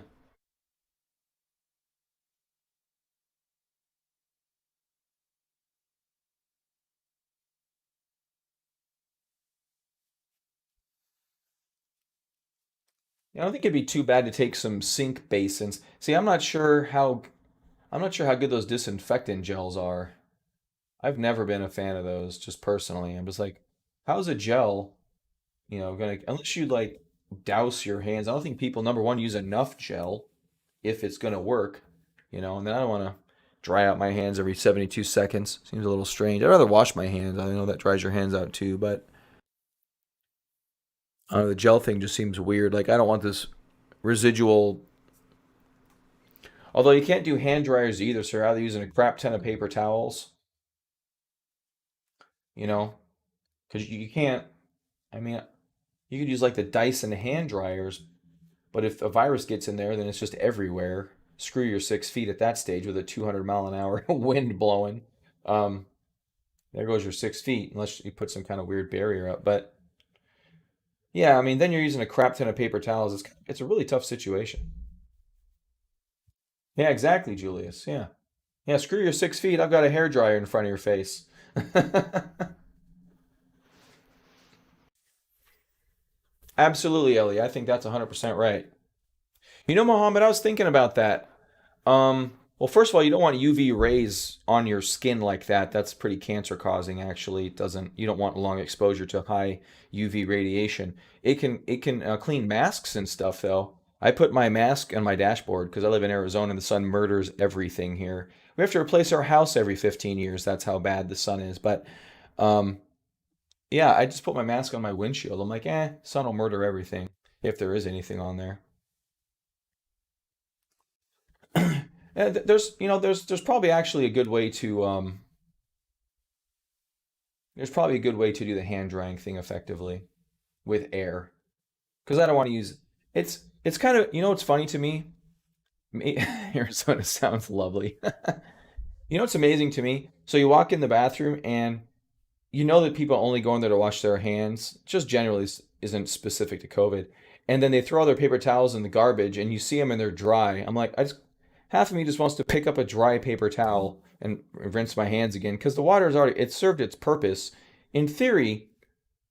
I don't think it'd be too bad to take some sink basins. See, I'm not sure how good those disinfectant gels are. I've never been a fan of those, just personally. I'm just like, how's a gel, gonna unless you like douse your hands. I don't think people number one use enough gel if it's gonna work, and then I don't want to dry out my hands every 72 seconds. Seems a little strange. I'd rather wash my hands. I know that dries your hands out too, but the gel thing just seems weird. Like I don't want this residual. Although you can't do hand dryers either, so you're either using a crap ton of paper towels, you know, because you can't. I mean, you could use like the Dyson hand dryers, but if a virus gets in there, then it's just everywhere. Screw your 6 feet at that stage with a 200-mile-an-hour wind blowing. Um, there goes your 6 feet, unless you put some kind of weird barrier up. But yeah, I mean, then you're using a crap ton of paper towels. It's a really tough situation. Yeah, exactly, Julius. Yeah. Yeah, screw your 6 feet. I've got a hair dryer in front of your face. Absolutely, Ellie. I think that's 100% right. Mohammed, I was thinking about that. Well, first of all, you don't want UV rays on your skin like that. That's pretty cancer causing, actually. It doesn't, you don't want long exposure to high UV radiation. It can clean masks and stuff though. I put my mask on my dashboard because I live in Arizona and the sun murders everything here. We have to replace our house every 15 years. That's how bad the sun is. But Yeah, I just put my mask on my windshield. I'm like, sun will murder everything if there is anything on there. There's probably actually a good way to there's probably a good way to do the hand drying thing effectively with air because I don't want to use it's kind of what's funny to me. Arizona sounds lovely. What's amazing to me? So you walk in the bathroom and you know that people only go in there to wash their hands, just generally isn't specific to COVID. And then they throw their paper towels in the garbage and you see them and they're dry. I'm like, half of me just wants to pick up a dry paper towel and rinse my hands again because the water is already, it served its purpose. In theory,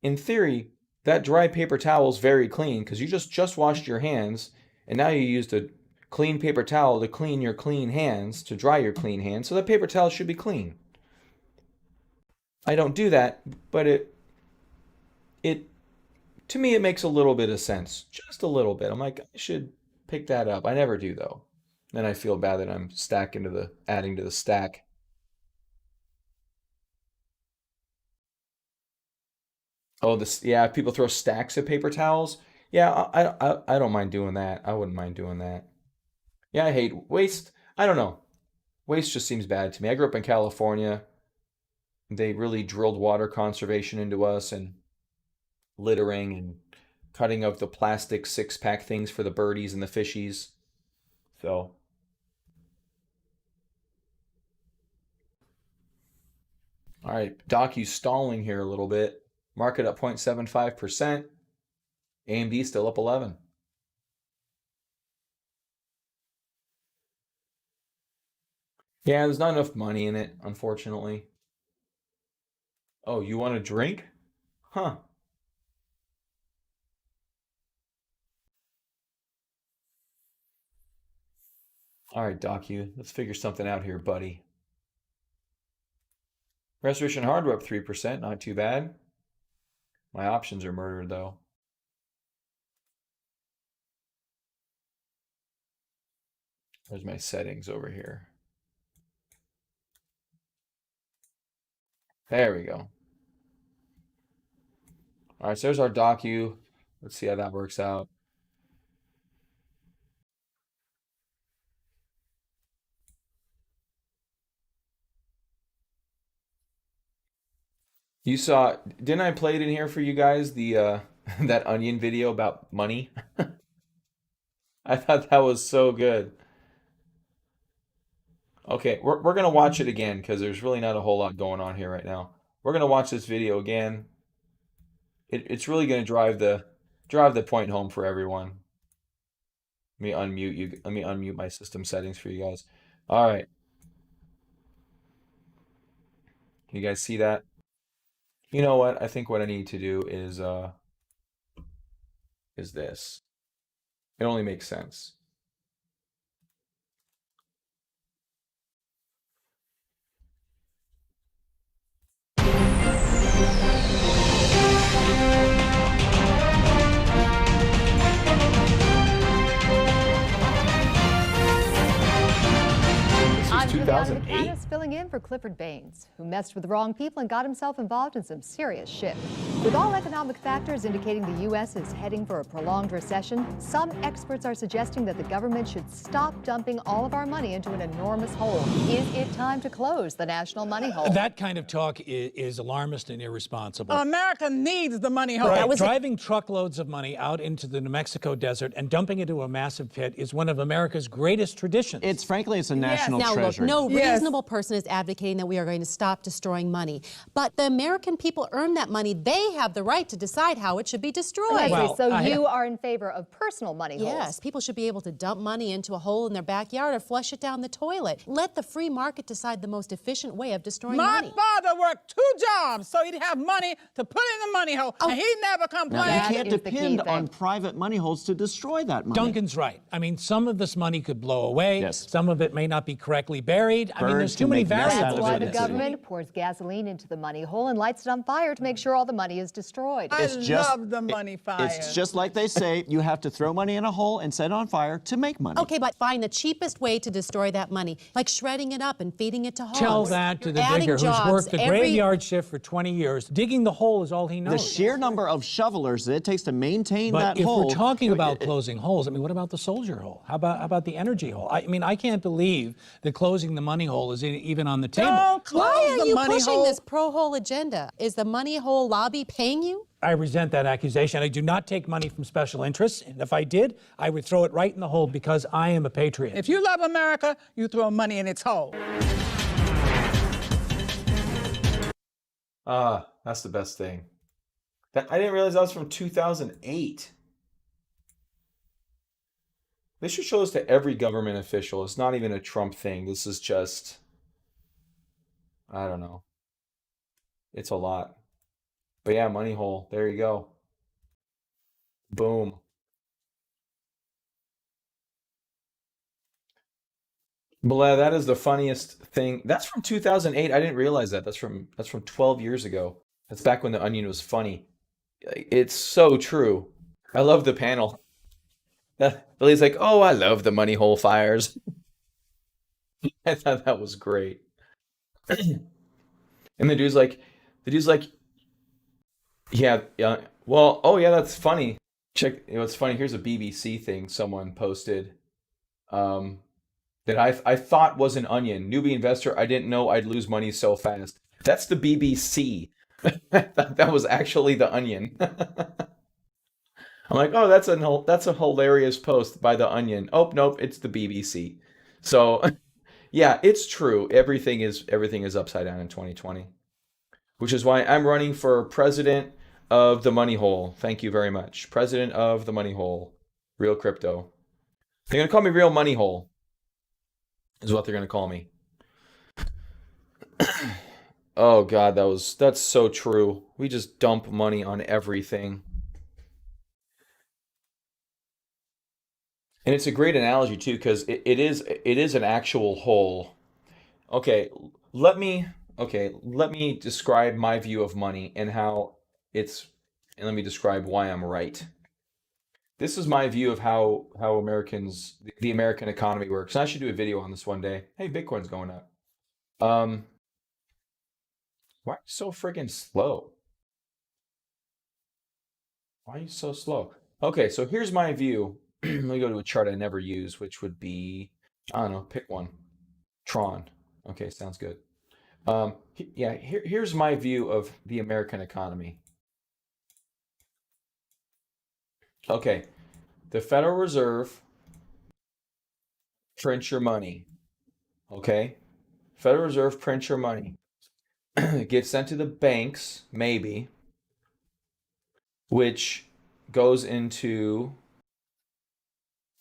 in theory, that dry paper towel is very clean because you just washed your hands and now you used a clean paper towel to clean your clean hands, to dry your clean hands. So that paper towel should be clean. I don't do that, but it to me it makes a little bit of sense, just a little bit. I'm like, I should pick that up. I never do though. Then I feel bad that I'm adding to the stack. Oh, this yeah, if people throw stacks of paper towels. Yeah, I don't mind doing that. I wouldn't mind doing that. Yeah, I hate waste. I don't know. Waste just seems bad to me. I grew up in California. They really drilled water conservation into us and littering and cutting up the plastic six-pack things for the birdies and the fishies. So, all right, Doc, you stalling here a little bit. Market up 0.75%. AMD still up 11. Yeah, there's not enough money in it, unfortunately. Oh, you want a drink? Huh. All right, Doc, let's figure something out here, buddy. Restoration Hardware up 3%, not too bad. My options are murdered though. There's my settings over here. There we go. All right, so there's our docu. Let's see how that works out. You saw, didn't I play it in here for you guys, the that onion video about money? I thought that was so good. Okay, we're gonna watch it again because there's really not a whole lot going on here right now. We're gonna watch this video again. It's really gonna drive the point home for everyone. Let me unmute you. Let me unmute my system settings for you guys. All right, can you guys see that? You know what? I think what I need to do is this. It only makes sense. This was I'm Juliana 2008. McManus filling in for Clifford Baines, who messed with the wrong people and got himself involved in some serious shit. With all economic factors indicating the U.S. is heading for a prolonged recession, some experts are suggesting that the government should stop dumping all of our money into an enormous hole. Is it time to close the national money hole? That kind of talk is alarmist and irresponsible. America needs the money hole. Right. Driving truckloads of money out into the New Mexico desert and dumping it into a massive pit is one of America's greatest traditions. It's frankly, it's a national Now, treasure. look, no Yes. reasonable person is advocating that we are going to stop destroying money. But the American people earn that money. They have the right to decide how it should be destroyed. Okay, Well, so I- you are in favor of personal money holes? Yes, people should be able to dump money into a hole in their backyard or flush it down the toilet. Let the free market decide the most efficient way of destroying My money. father worked 2 jobs so he'd have money to put in the money hole, and he never Now, complained. you That can't is the key depend thing. on private money holes to destroy that money. Duncan's right. I mean, some of this money could blow away. Yes. Some of it may not be correctly buried. I mean, Birds there's too can many variables That's That's why in the this. government pours gasoline into the money hole and lights it on fire to make sure all the money is destroyed. I It's just- love the money fire. It's just like they say, you have to throw money in a hole and set it on fire to make money. Okay, but find the cheapest way to destroy that money, like shredding it up and feeding it to hogs. Tell that to the Adding digger who's jobs worked the every- graveyard shift for 20 years. Digging the hole is all he knows. The sheer number of shovelers that it takes to maintain But that if hole. we're talking about closing holes, I mean, what about the soldier hole? How about the energy hole? I mean, I can't believe that closing the money hole is even on the table. Don't close Why are the you money pushing hole. this pro-hole agenda? Is the money hole lobby paying you? I resent that accusation. I do not take money from special interests, and if I did, I would throw it right in the hole because I am a patriot. If you love America, you throw money in its hole. That's the best thing. I didn't realize that was from 2008. They should show this to every government official. It's not even a Trump thing. This is just, I don't know. It's a lot. But yeah, money hole. There you go. Boom. Blah, that is the funniest thing. That's from 2008. I didn't realize that. That's from 12 years ago. That's back when the Onion was funny. It's so true. I love the panel. Billy's like, "Oh, I love the money hole fires." I thought that was great. And the dude's like, yeah, well, oh yeah, that's funny. Check, what's funny, here's a BBC thing someone posted that I thought was an Onion. Newbie investor, I didn't know I'd lose money so fast. That's the BBC. That was actually the Onion. I'm like, oh, that's a hilarious post by the Onion. Oh, nope, it's the BBC. So, yeah, it's true. Everything is upside down in 2020, which is why I'm running for president of the money hole. Thank you very much, president of the money hole. Real crypto. They're gonna call me Real Money Hole. Is what they're gonna call me. Oh God, that's so true. We just dump money on everything. And it's a great analogy too, because it is an actual hole. Okay, let me describe my view of money and let me describe why I'm right. This is my view of how the American economy works. And I should do a video on this one day. Hey, Bitcoin's going up. Why are you so friggin' slow? Why are you so slow? Okay, so here's my view. Let me go to a chart I never use, which would be, I don't know, pick one. Tron. Okay, sounds good. Here's my view of the American economy. Okay, the Federal Reserve prints your money. Okay, Federal Reserve prints your money. It gets sent to the banks, maybe, which goes into,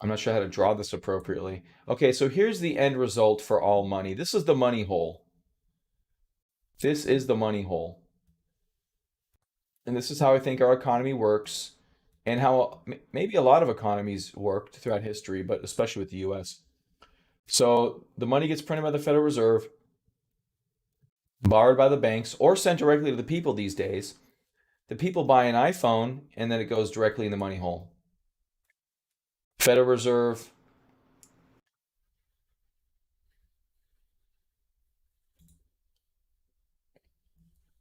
I'm not sure how to draw this appropriately. Okay, so here's the end result for all money. This is the money hole. This is the money hole. And this is how I think our economy works, and how maybe a lot of economies worked throughout history, but especially with the US. So the money gets printed by the Federal Reserve, borrowed by the banks, or sent directly to the people these days. The people buy an iPhone, and then it goes directly in the money hole. Federal Reserve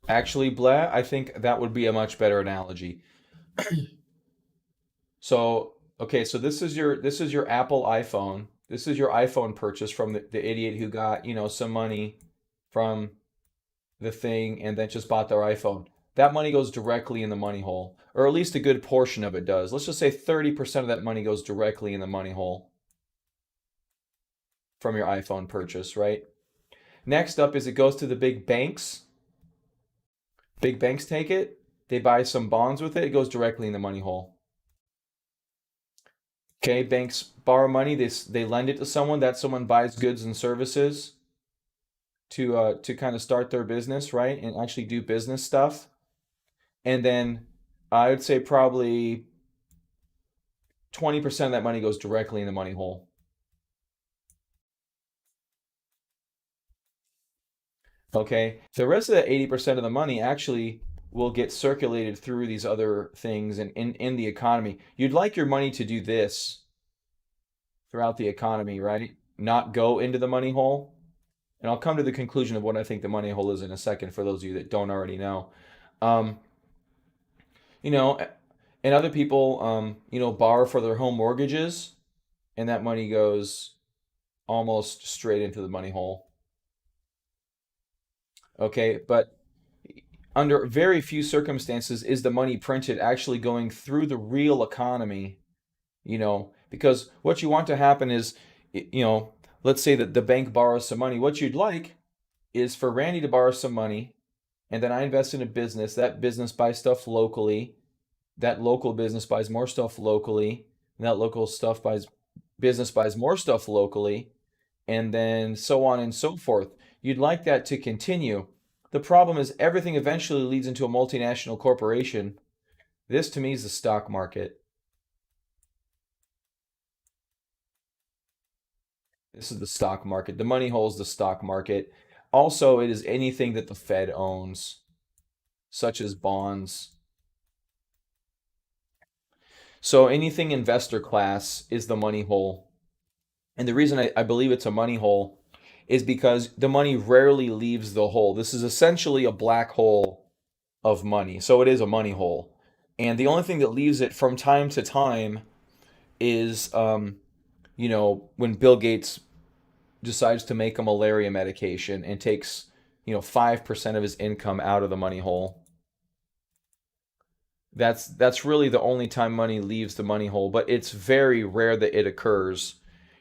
actually, blah, I think that would be a much better analogy. So, okay, so this is your Apple iPhone. This is your iPhone purchase from the idiot who got, some money from the thing and then just bought their iPhone. That money goes directly in the money hole, or at least a good portion of it does. Let's just say 30% of that money goes directly in the money hole from your iPhone purchase, right? Next up is it goes to the big banks. Big banks take it. They buy some bonds with it. It goes directly in the money hole. Okay, banks borrow money. They lend it to someone. That someone buys goods and services to kind of start their business, right? And actually do business stuff. And then I would say probably 20% of that money goes directly in the money hole. Okay, the rest of that 80% of the money actually will get circulated through these other things and in the economy. You'd like your money to do this throughout the economy, right? Not go into the money hole. And I'll come to the conclusion of what I think the money hole is in a second for those of you that don't already know. Um, you know, and other people, borrow for their home mortgages, and that money goes almost straight into the money hole. Okay, but under very few circumstances is the money printed actually going through the real economy, because what you want to happen is, let's say that the bank borrows some money. What you'd like is for Randy to borrow some money, and then I invest in a business. That business buys stuff locally. That local business buys more stuff locally. And that local business buys more stuff locally, and then so on and so forth. You'd like that to continue. The problem is everything eventually leads into a multinational corporation. This to me is the stock market. This is the stock market. The money hole is the stock market. Also, it is anything that the Fed owns, such as bonds. So anything investor class is the money hole. And the reason I believe it's a money hole is because the money rarely leaves the hole. This is essentially a black hole of money. So it is a money hole. And the only thing that leaves it from time to time is, when Bill Gates decides to make a malaria medication and takes, 5% of his income out of the money hole. That's really the only time money leaves the money hole, but it's very rare that it occurs.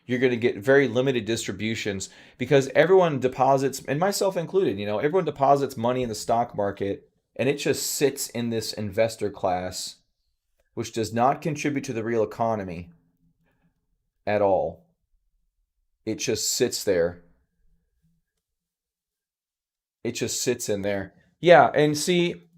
You're going to get very limited distributions because everyone deposits, and myself included, everyone deposits money in the stock market and it just sits in this investor class, which does not contribute to the real economy at all. It just sits there. It just sits in there. Yeah, and see,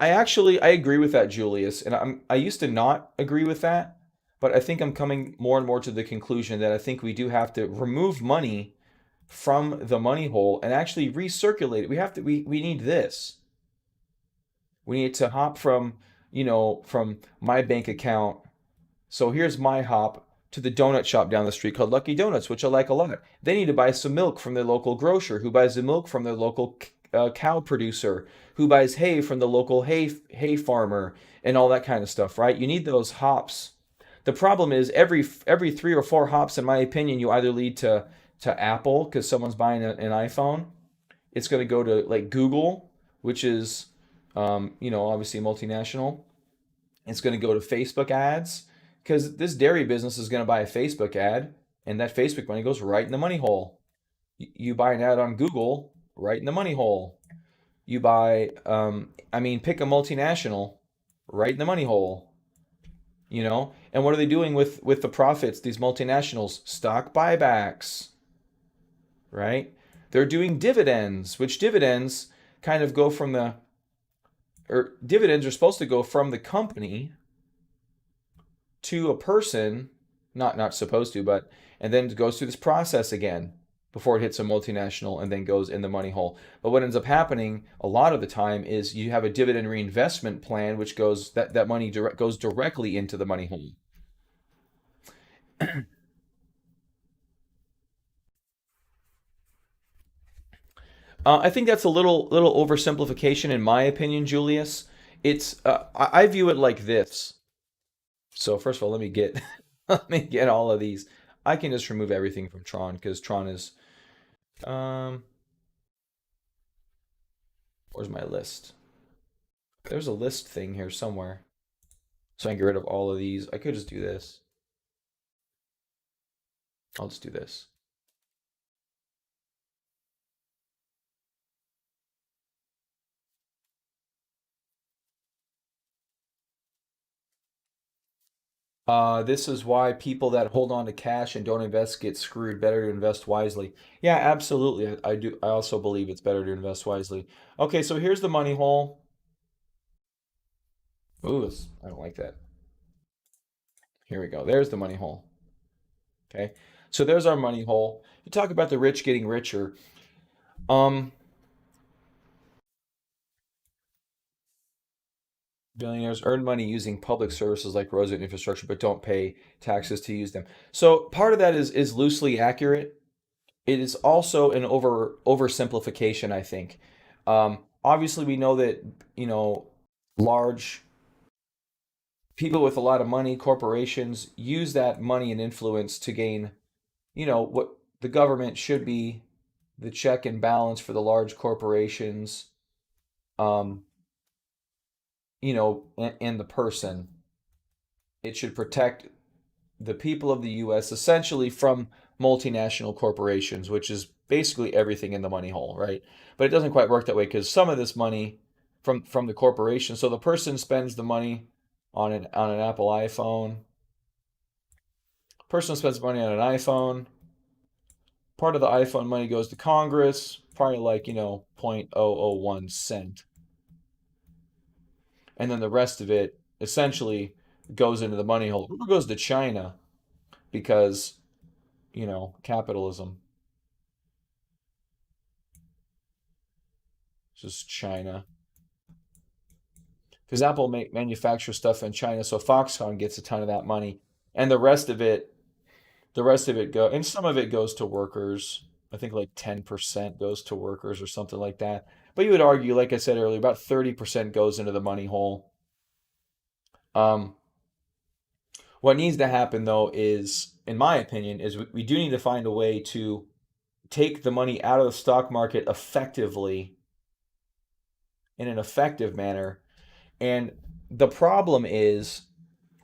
I agree with that, Julius, and I used to not agree with that, but I think I'm coming more and more to the conclusion that I think we do have to remove money from the money hole and actually recirculate it. We need this. We need to hop from my bank account. So here's my hop to the donut shop down the street called Lucky Donuts, which I like a lot. They need to buy some milk from their local grocer, who buys the milk from their local cow producer, who buys hay from the local hay farmer, and all that kind of stuff, right? You need those hops. The problem is every 3 or 4 hops, in my opinion, you either lead to Apple because someone's buying an iPhone. It's going to go to like Google, which is obviously multinational. It's going to go to Facebook ads because this dairy business is going to buy a Facebook ad, and that Facebook money goes right in the money hole. You buy an ad on Google, right in the money hole. You buy, pick a multinational, right in the money hole. And what are they doing with the profits? These multinationals, stock buybacks, right? They're doing dividends, which dividends kind of go from dividends are supposed to go from the company to a person, not supposed to, but, and then it goes through this process again before it hits a multinational and then goes in the money hole. But what ends up happening a lot of the time is you have a dividend reinvestment plan, which goes, that money goes directly into the money hole. I think that's a little oversimplification in my opinion, Julius. It's I view it like this. So first of all, let me get let me get all of these. I can just remove everything from Tron because Tron is where's my list? There's a list thing here somewhere. So I can get rid of all of these. I could just do this. I'll just do this. This is why people that hold on to cash and don't invest get screwed. Better to invest wisely. Yeah, absolutely. I do. I also believe it's better to invest wisely. Okay, so here's the money hole. Ooh, I don't like that. Here we go. There's the money hole. Okay, so there's our money hole. You talk about the rich getting richer. Um, Billionaires earn money using public services like roads and infrastructure, but don't pay taxes to use them. So part of that is loosely accurate. It is also an oversimplification, I think. Obviously, we know that large people with a lot of money, corporations, use that money and influence to gain, what the government should be the check and balance for the large corporations, um, and the person. It should protect the people of the U.S. essentially from multinational corporations, which is basically everything in the money hole, right? But it doesn't quite work that way because some of this money from the corporation. So the person spends the money on an Apple iPhone. Person spends money on an iPhone. Part of the iPhone money goes to Congress, probably like 0.001 cent, and then the rest of it essentially goes into the money hole. It goes to China because capitalism. Just China. Because Apple manufactures stuff in China, so Foxconn gets a ton of that money, and the rest of it and some of it goes to workers. I think like 10% goes to workers or something like that. But you would argue, like I said earlier, about 30% goes into the money hole. What needs to happen though is, in my opinion, is we do need to find a way to take the money out of the stock market effectively, in an effective manner. And the problem is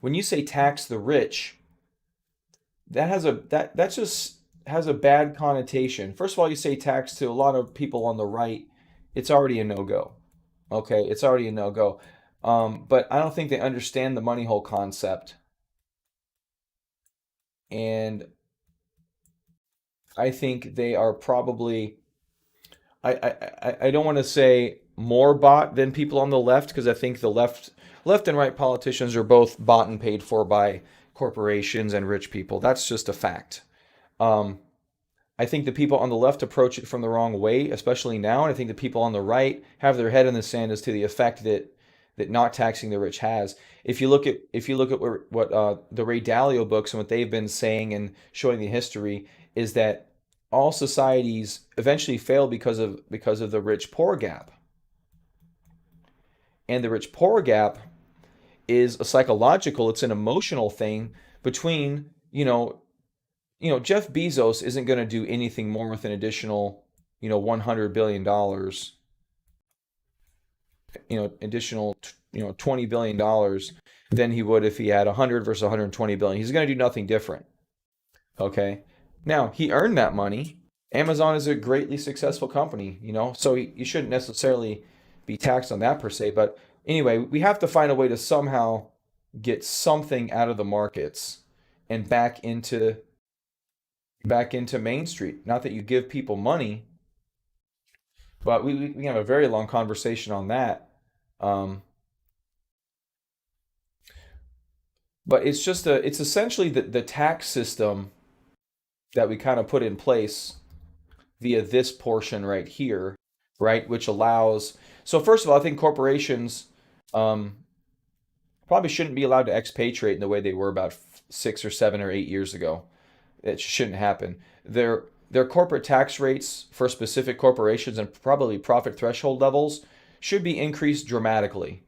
when you say tax the rich, that just has a bad connotation. First of all, you say tax to a lot of people on the right, it's already a no-go. Okay, it's already a no-go. But I don't think they understand the money hole concept. And I think they are probably, I don't want to say more bought than people on the left, because I think the left and right politicians are both bought and paid for by corporations and rich people. That's just a fact. I think the people on the left approach it from the wrong way, especially now. And I think the people on the right have their head in the sand as to the effect that not taxing the rich has. If you look at what the Ray Dalio books and what they've been saying and showing the history, is that all societies eventually fail because of the rich poor gap. And the rich poor gap is a psychological, it's an emotional thing between, Jeff Bezos isn't going to do anything more with an additional, $100 billion, additional, $20 billion than he would if he had 100 versus 120 billion. He's going to do nothing different. Okay. Now, he earned that money. Amazon is a greatly successful company, so you shouldn't necessarily be taxed on that per se. But anyway, we have to find a way to somehow get something out of the markets and back into Main Street. Not that you give people money, but we have a very long conversation on that. But it's essentially the tax system that we kind of put in place via this portion right here, right? Which allows, so first of all, I think corporations probably shouldn't be allowed to expatriate in the way they were about 6 or 7 or 8 years ago. It shouldn't happen. Their corporate tax rates for specific corporations and probably profit threshold levels should be increased dramatically.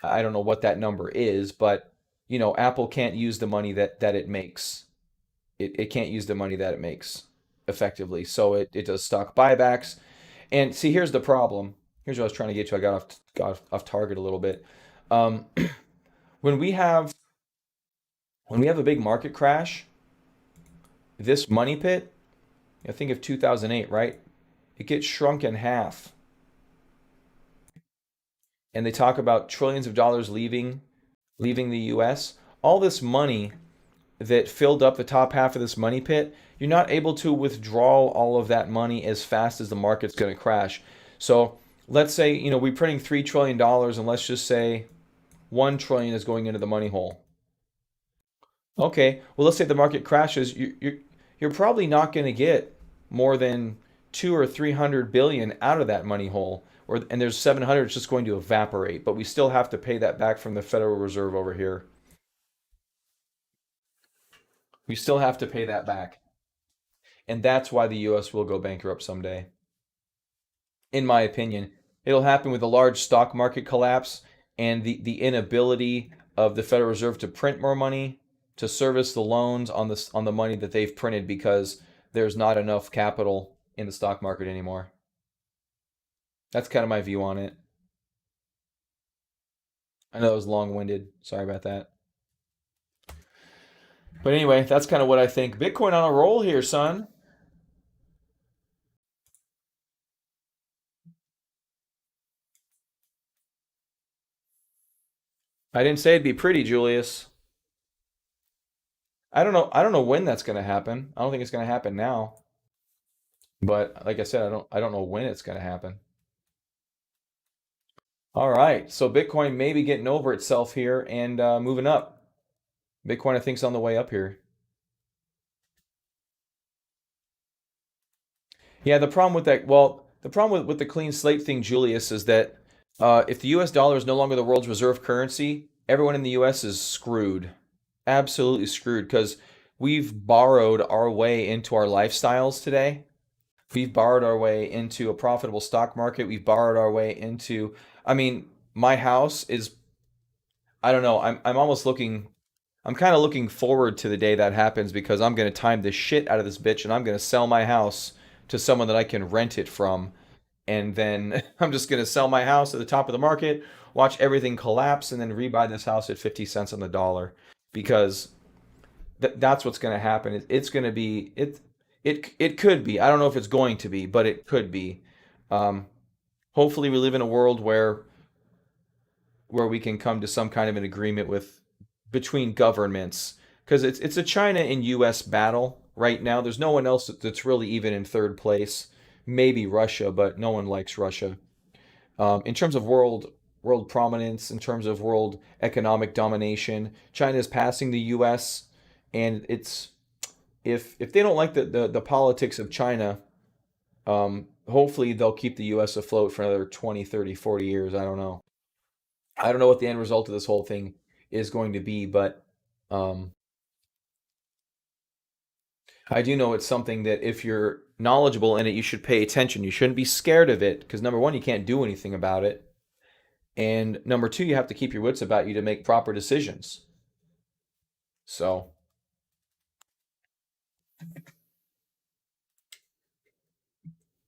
I don't know what that number is, but Apple can't use the money that it makes. It can't use the money that it makes effectively. So it does stock buybacks. And see, here's the problem. Here's what I was trying to get to. I got off target a little bit. When we have a big market crash, this money pit, I think of 2008, right? It gets shrunk in half. And they talk about trillions of dollars leaving the US. All this money that filled up the top half of this money pit, you're not able to withdraw all of that money as fast as the market's going to crash. So let's say, we're printing $3 trillion, and let's just say $1 trillion is going into the money hole. Okay, well, let's say the market crashes. You're probably not going to get more than 200 or 300 billion out of that money hole, and there's 700, it's just going to evaporate. But we still have to pay that back from the Federal Reserve over here. We still have to pay that back. And that's why the US will go bankrupt someday. In my opinion, it'll happen with a large stock market collapse and the inability of the Federal Reserve to print more money to service the loans on the money that they've printed because there's not enough capital in the stock market anymore. That's kind of my view on it. I know it was long-winded. Sorry about that. But anyway, that's kind of what I think. Bitcoin on a roll here, son. I didn't say it'd be pretty, Julius. I don't know. I don't know when that's going to happen. I don't think it's going to happen now. But like I said, I don't know when it's going to happen. All right. So Bitcoin may be getting over itself here and moving up. Bitcoin, I think, is on the way up here. Yeah, the problem with that, well, the problem with the clean slate thing, Julius, is that if the US dollar is no longer the world's reserve currency, everyone in the US is screwed. Absolutely screwed because we've borrowed our way into our lifestyles today. We've borrowed our way into a profitable stock market. We've borrowed our way into, I mean, my house is, I don't know, I'm kind of looking forward to the day that happens because I'm going to time the shit out of this bitch and I'm going to sell my house to someone that I can rent it from. And then I'm just going to sell my house at the top of the market, watch everything collapse, and then rebuy this house at 50 cents on the dollar because that's what's going to happen. It's going to be, it could be. I don't know if it's going to be, but it could be. Hopefully we live in a world where we can come to some kind of an agreement between governments because it's a China and US battle right now. There's no one else that's really even in third place. Maybe Russia, but no one likes Russia. In terms of world prominence, in terms of world economic domination, China is passing the US, and it's if they don't like the politics of China, hopefully they'll keep the US afloat for another 20, 30, 40 years. I don't know. I don't know what the end result of this whole thing is going to be, but I do know it's something that if you're knowledgeable in it, you should pay attention. You shouldn't be scared of it because number one, you can't do anything about it. And number two, you have to keep your wits about you to make proper decisions. So,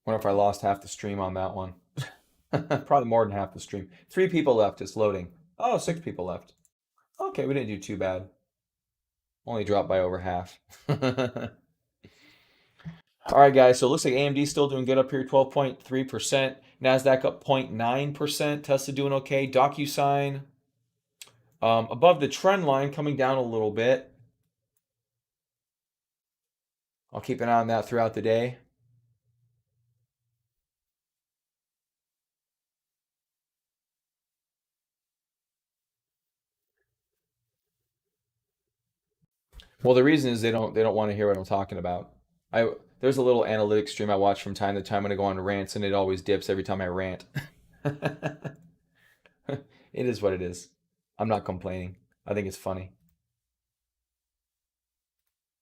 wonder if I lost half the stream on that one. Probably more than half the stream. 3 people left. It's loading. Oh, 6 people left. Okay, we didn't do too bad. Only dropped by over half. All right, guys, so it looks like AMD still doing good up here, 12.3%. NASDAQ up 0.9%. Tesla doing okay. DocuSign above the trend line, coming down a little bit. I'll keep an eye on that throughout the day. Well, the reason is they don't want to hear what I'm talking about. There's a little analytics stream I watch from time to time when I go on rants, and it always dips every time I rant. It is what it is. I'm not complaining. I think it's funny.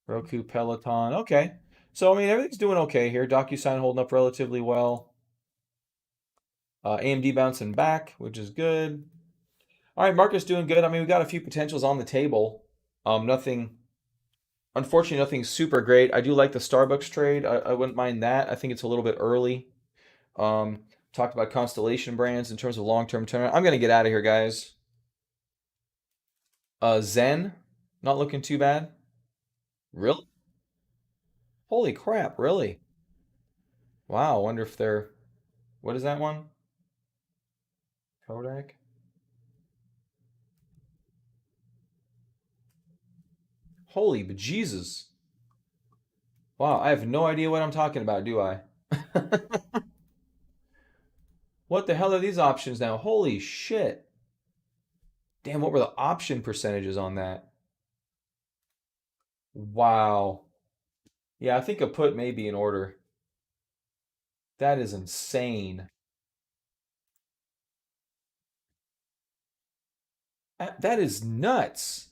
Roku, Peloton. Okay. So, I mean, everything's doing okay here. DocuSign holding up relatively well. AMD bouncing back, which is good. All right, market's doing good. I mean, we got a few potentials on the table. Unfortunately, nothing super great. I do like the Starbucks trade. I wouldn't mind that. I think it's a little bit early. Talked about Constellation Brands in terms of long-term turnaround. I'm going to get out of here, guys. Zen, not looking too bad. Really? Holy crap, really? Wow, I wonder if they're... What is that one? Kodak? Holy bejesus. Wow, I have no idea what I'm talking about, do I? What the hell are these options now? Holy shit. Damn, what were the option percentages on that? Wow. Yeah, I think a put may be in order. That is insane. That is nuts.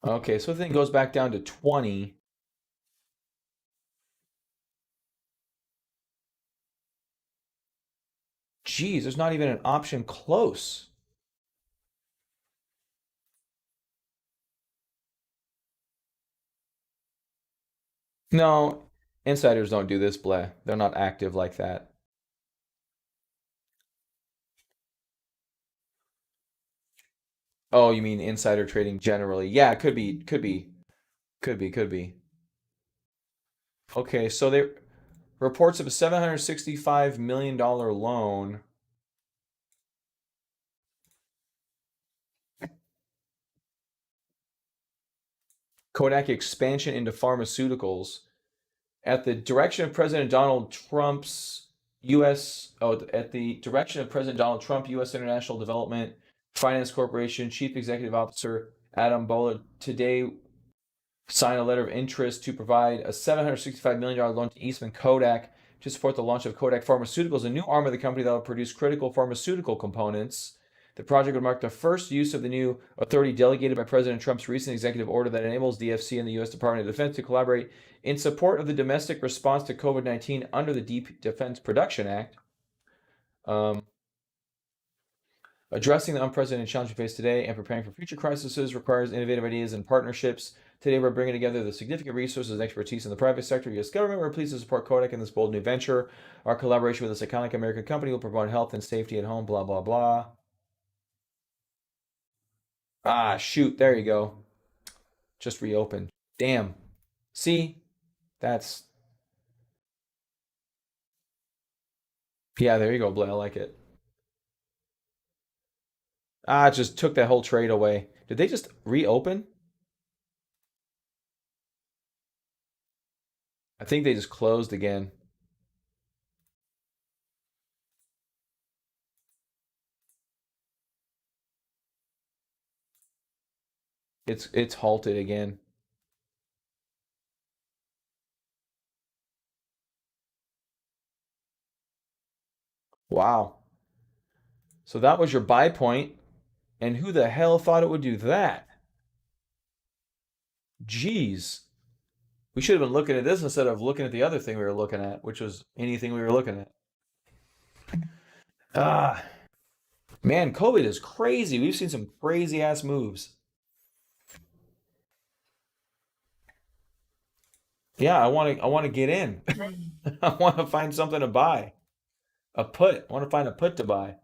Okay, so the thing goes back down to 20. Geez, there's not even an option close. No, insiders don't do this, bleh. They're not active like that. Oh, you mean insider trading generally? Yeah, could be, could be, could be, could be. Okay, so they reports of a $765 million loan. Kodak expansion into pharmaceuticals at the direction of President Donald Trump's at the direction of President Donald Trump, U.S. International Development Finance Corporation Chief Executive Officer Adam Boehler today signed a letter of interest to provide a $765 million loan to Eastman Kodak to support the launch of Kodak Pharmaceuticals, a new arm of the company that will produce critical pharmaceutical components. The project would mark the first use of the new authority delegated by President Trump's recent executive order that enables DFC and the U.S. Department of Defense to collaborate in support of the domestic response to COVID-19 under the Deep Defense Production Act. Addressing the unprecedented challenge we face today and preparing for future crises requires innovative ideas and partnerships. Today, we're bringing together the significant resources and expertise in the private sector. U.S. government, we're pleased to support Kodak in this bold new venture. Our collaboration with this iconic American company will promote health and safety at home, blah, blah, blah. Ah, shoot, there you go. Just reopened. Damn. See? That's... Yeah, there you go, Blair. I like it. Ah, it just took that whole trade away. Did they just reopen? I think they just closed again. It's halted again. Wow. So that was your buy point, and who the hell thought it would do that? Jeez. We should have been looking at this instead of looking at the other thing we were looking at, which was anything we were looking at. Ah, man, COVID is crazy. We've seen some crazy ass moves. Yeah, I want to get in. I want to find something to buy. A put. I want to find a put to buy.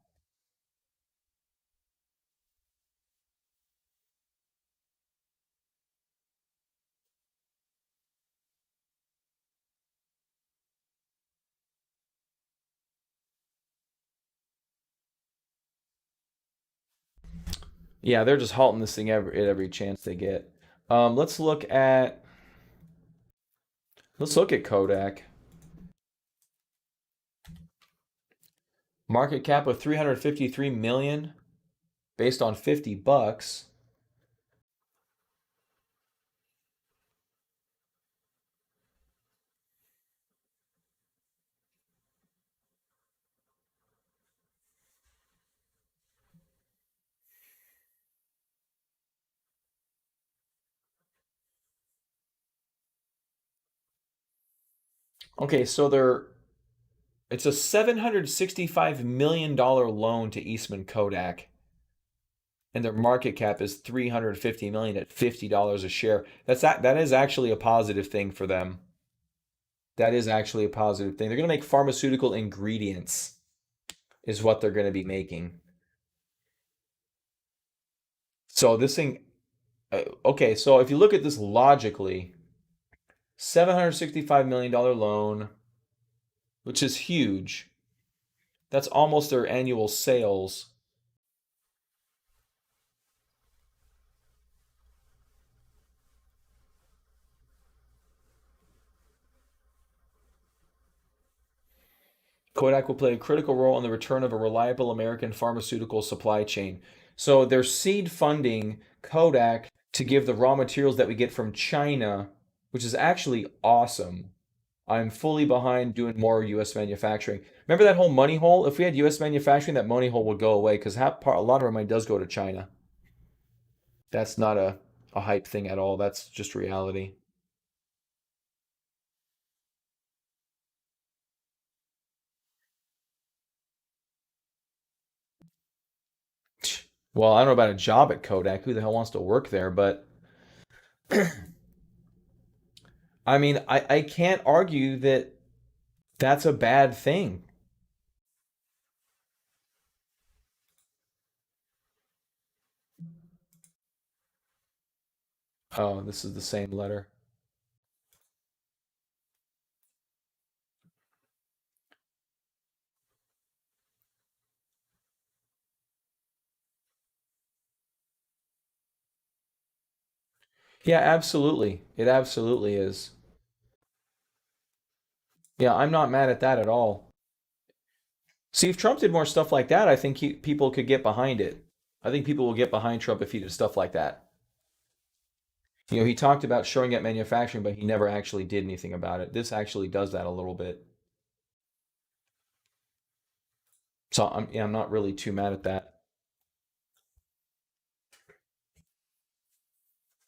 Yeah, they're just halting this thing every chance they get. Let's look at Kodak. Market cap of 353 million based on $50. Okay, so it's a $765 million loan to Eastman Kodak, and their market cap is 350 million at $50 a share. That is actually a positive thing for them. That is actually a positive thing. They're going to make pharmaceutical ingredients, is what they're going to be making. So this thing, okay, so if you look at this logically, $765 million loan, which is huge. That's almost their annual sales. Kodak will play a critical role in the return of a reliable American pharmaceutical supply chain. So they're seed funding Kodak to give the raw materials that we get from China which is actually awesome. I'm fully behind doing more U.S. manufacturing. Remember that whole money hole? If we had U.S. manufacturing, that money hole would go away because a lot of our money does go to China. That's not a hype thing at all. That's just reality. Well, I don't know about a job at Kodak. Who the hell wants to work there? But I mean, I can't argue that that's a bad thing. Oh, this is the same letter. Yeah, absolutely. It absolutely is. Yeah, I'm not mad at that at all. See, if Trump did more stuff like that, I think people could get behind it. I think people will get behind Trump if he did stuff like that. He talked about shoring up manufacturing, but he never actually did anything about it. This actually does that a little bit. So yeah, I'm not really too mad at that.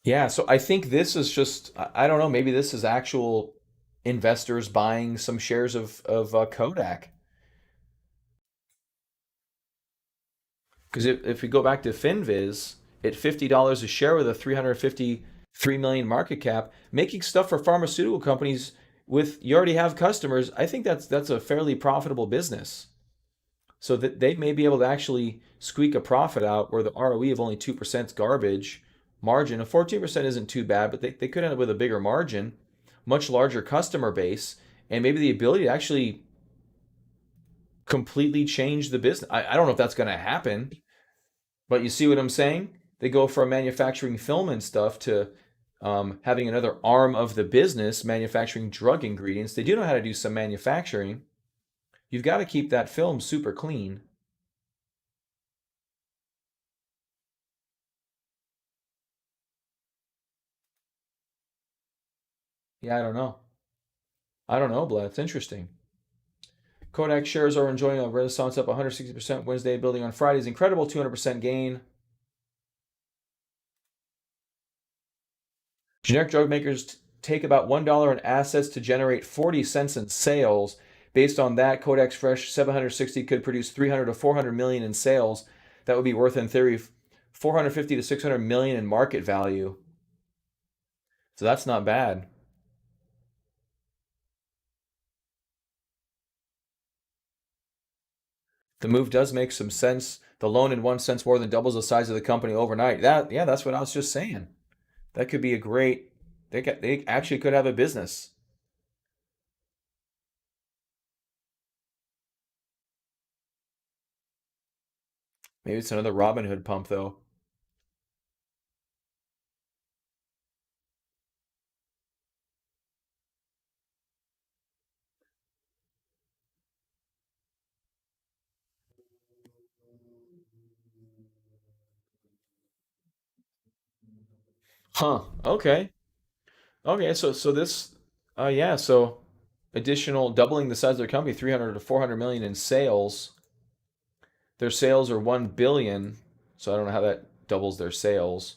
Yeah, so I think this is just, I don't know, maybe this is actual investors buying some shares of Kodak. Because if we go back to FinViz, at $50 a share with a 353 million market cap, making stuff for pharmaceutical companies with you already have customers, I think that's a fairly profitable business. So that they may be able to actually squeak a profit out where the ROE of only 2% is garbage. Margin of 14% isn't too bad, but they could end up with a bigger margin, much larger customer base, and maybe the ability to actually completely change the business. I don't know if that's going to happen, but you see what I'm saying? They go from manufacturing film and stuff to having another arm of the business, manufacturing drug ingredients. They do know how to do some manufacturing. You've got to keep that film super clean. Yeah, I don't know. I don't know, Bled. It's interesting. Kodak shares are enjoying a renaissance up 160% Wednesday, building on Friday's incredible 200% gain. Generic drug makers take about $1 in assets to generate 40 cents in sales. Based on that, Kodak's Fresh 760 could produce 300 to 400 million in sales. That would be worth, in theory, 450 to 600 million in market value. So that's not bad. The move does make some sense. The loan, in one sense, more than doubles the size of the company overnight. Yeah, that's what I was just saying. That could be a great. They actually could have a business. Maybe it's another Robin Hood pump, though. Huh. Okay. Okay. So this. Yeah. So additional doubling the size of their company, 300 to 400 million in sales. Their sales are 1 billion. So I don't know how that doubles their sales.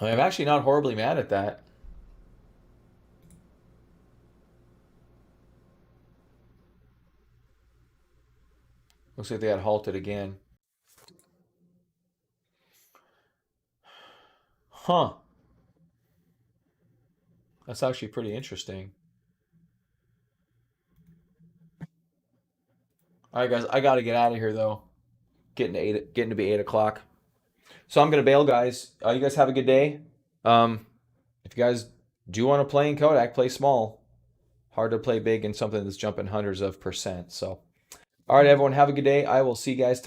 I'm actually not horribly mad at that. Looks like they got halted again. Huh. That's actually pretty interesting. All right, guys, I got to get out of here though. Getting to be 8 o'clock. So I'm gonna bail, guys. You guys have a good day. If you guys do want to play in Kodak, play small. Hard to play big in something that's jumping hundreds of percent. So, all right, everyone, have a good day. I will see you guys tomorrow.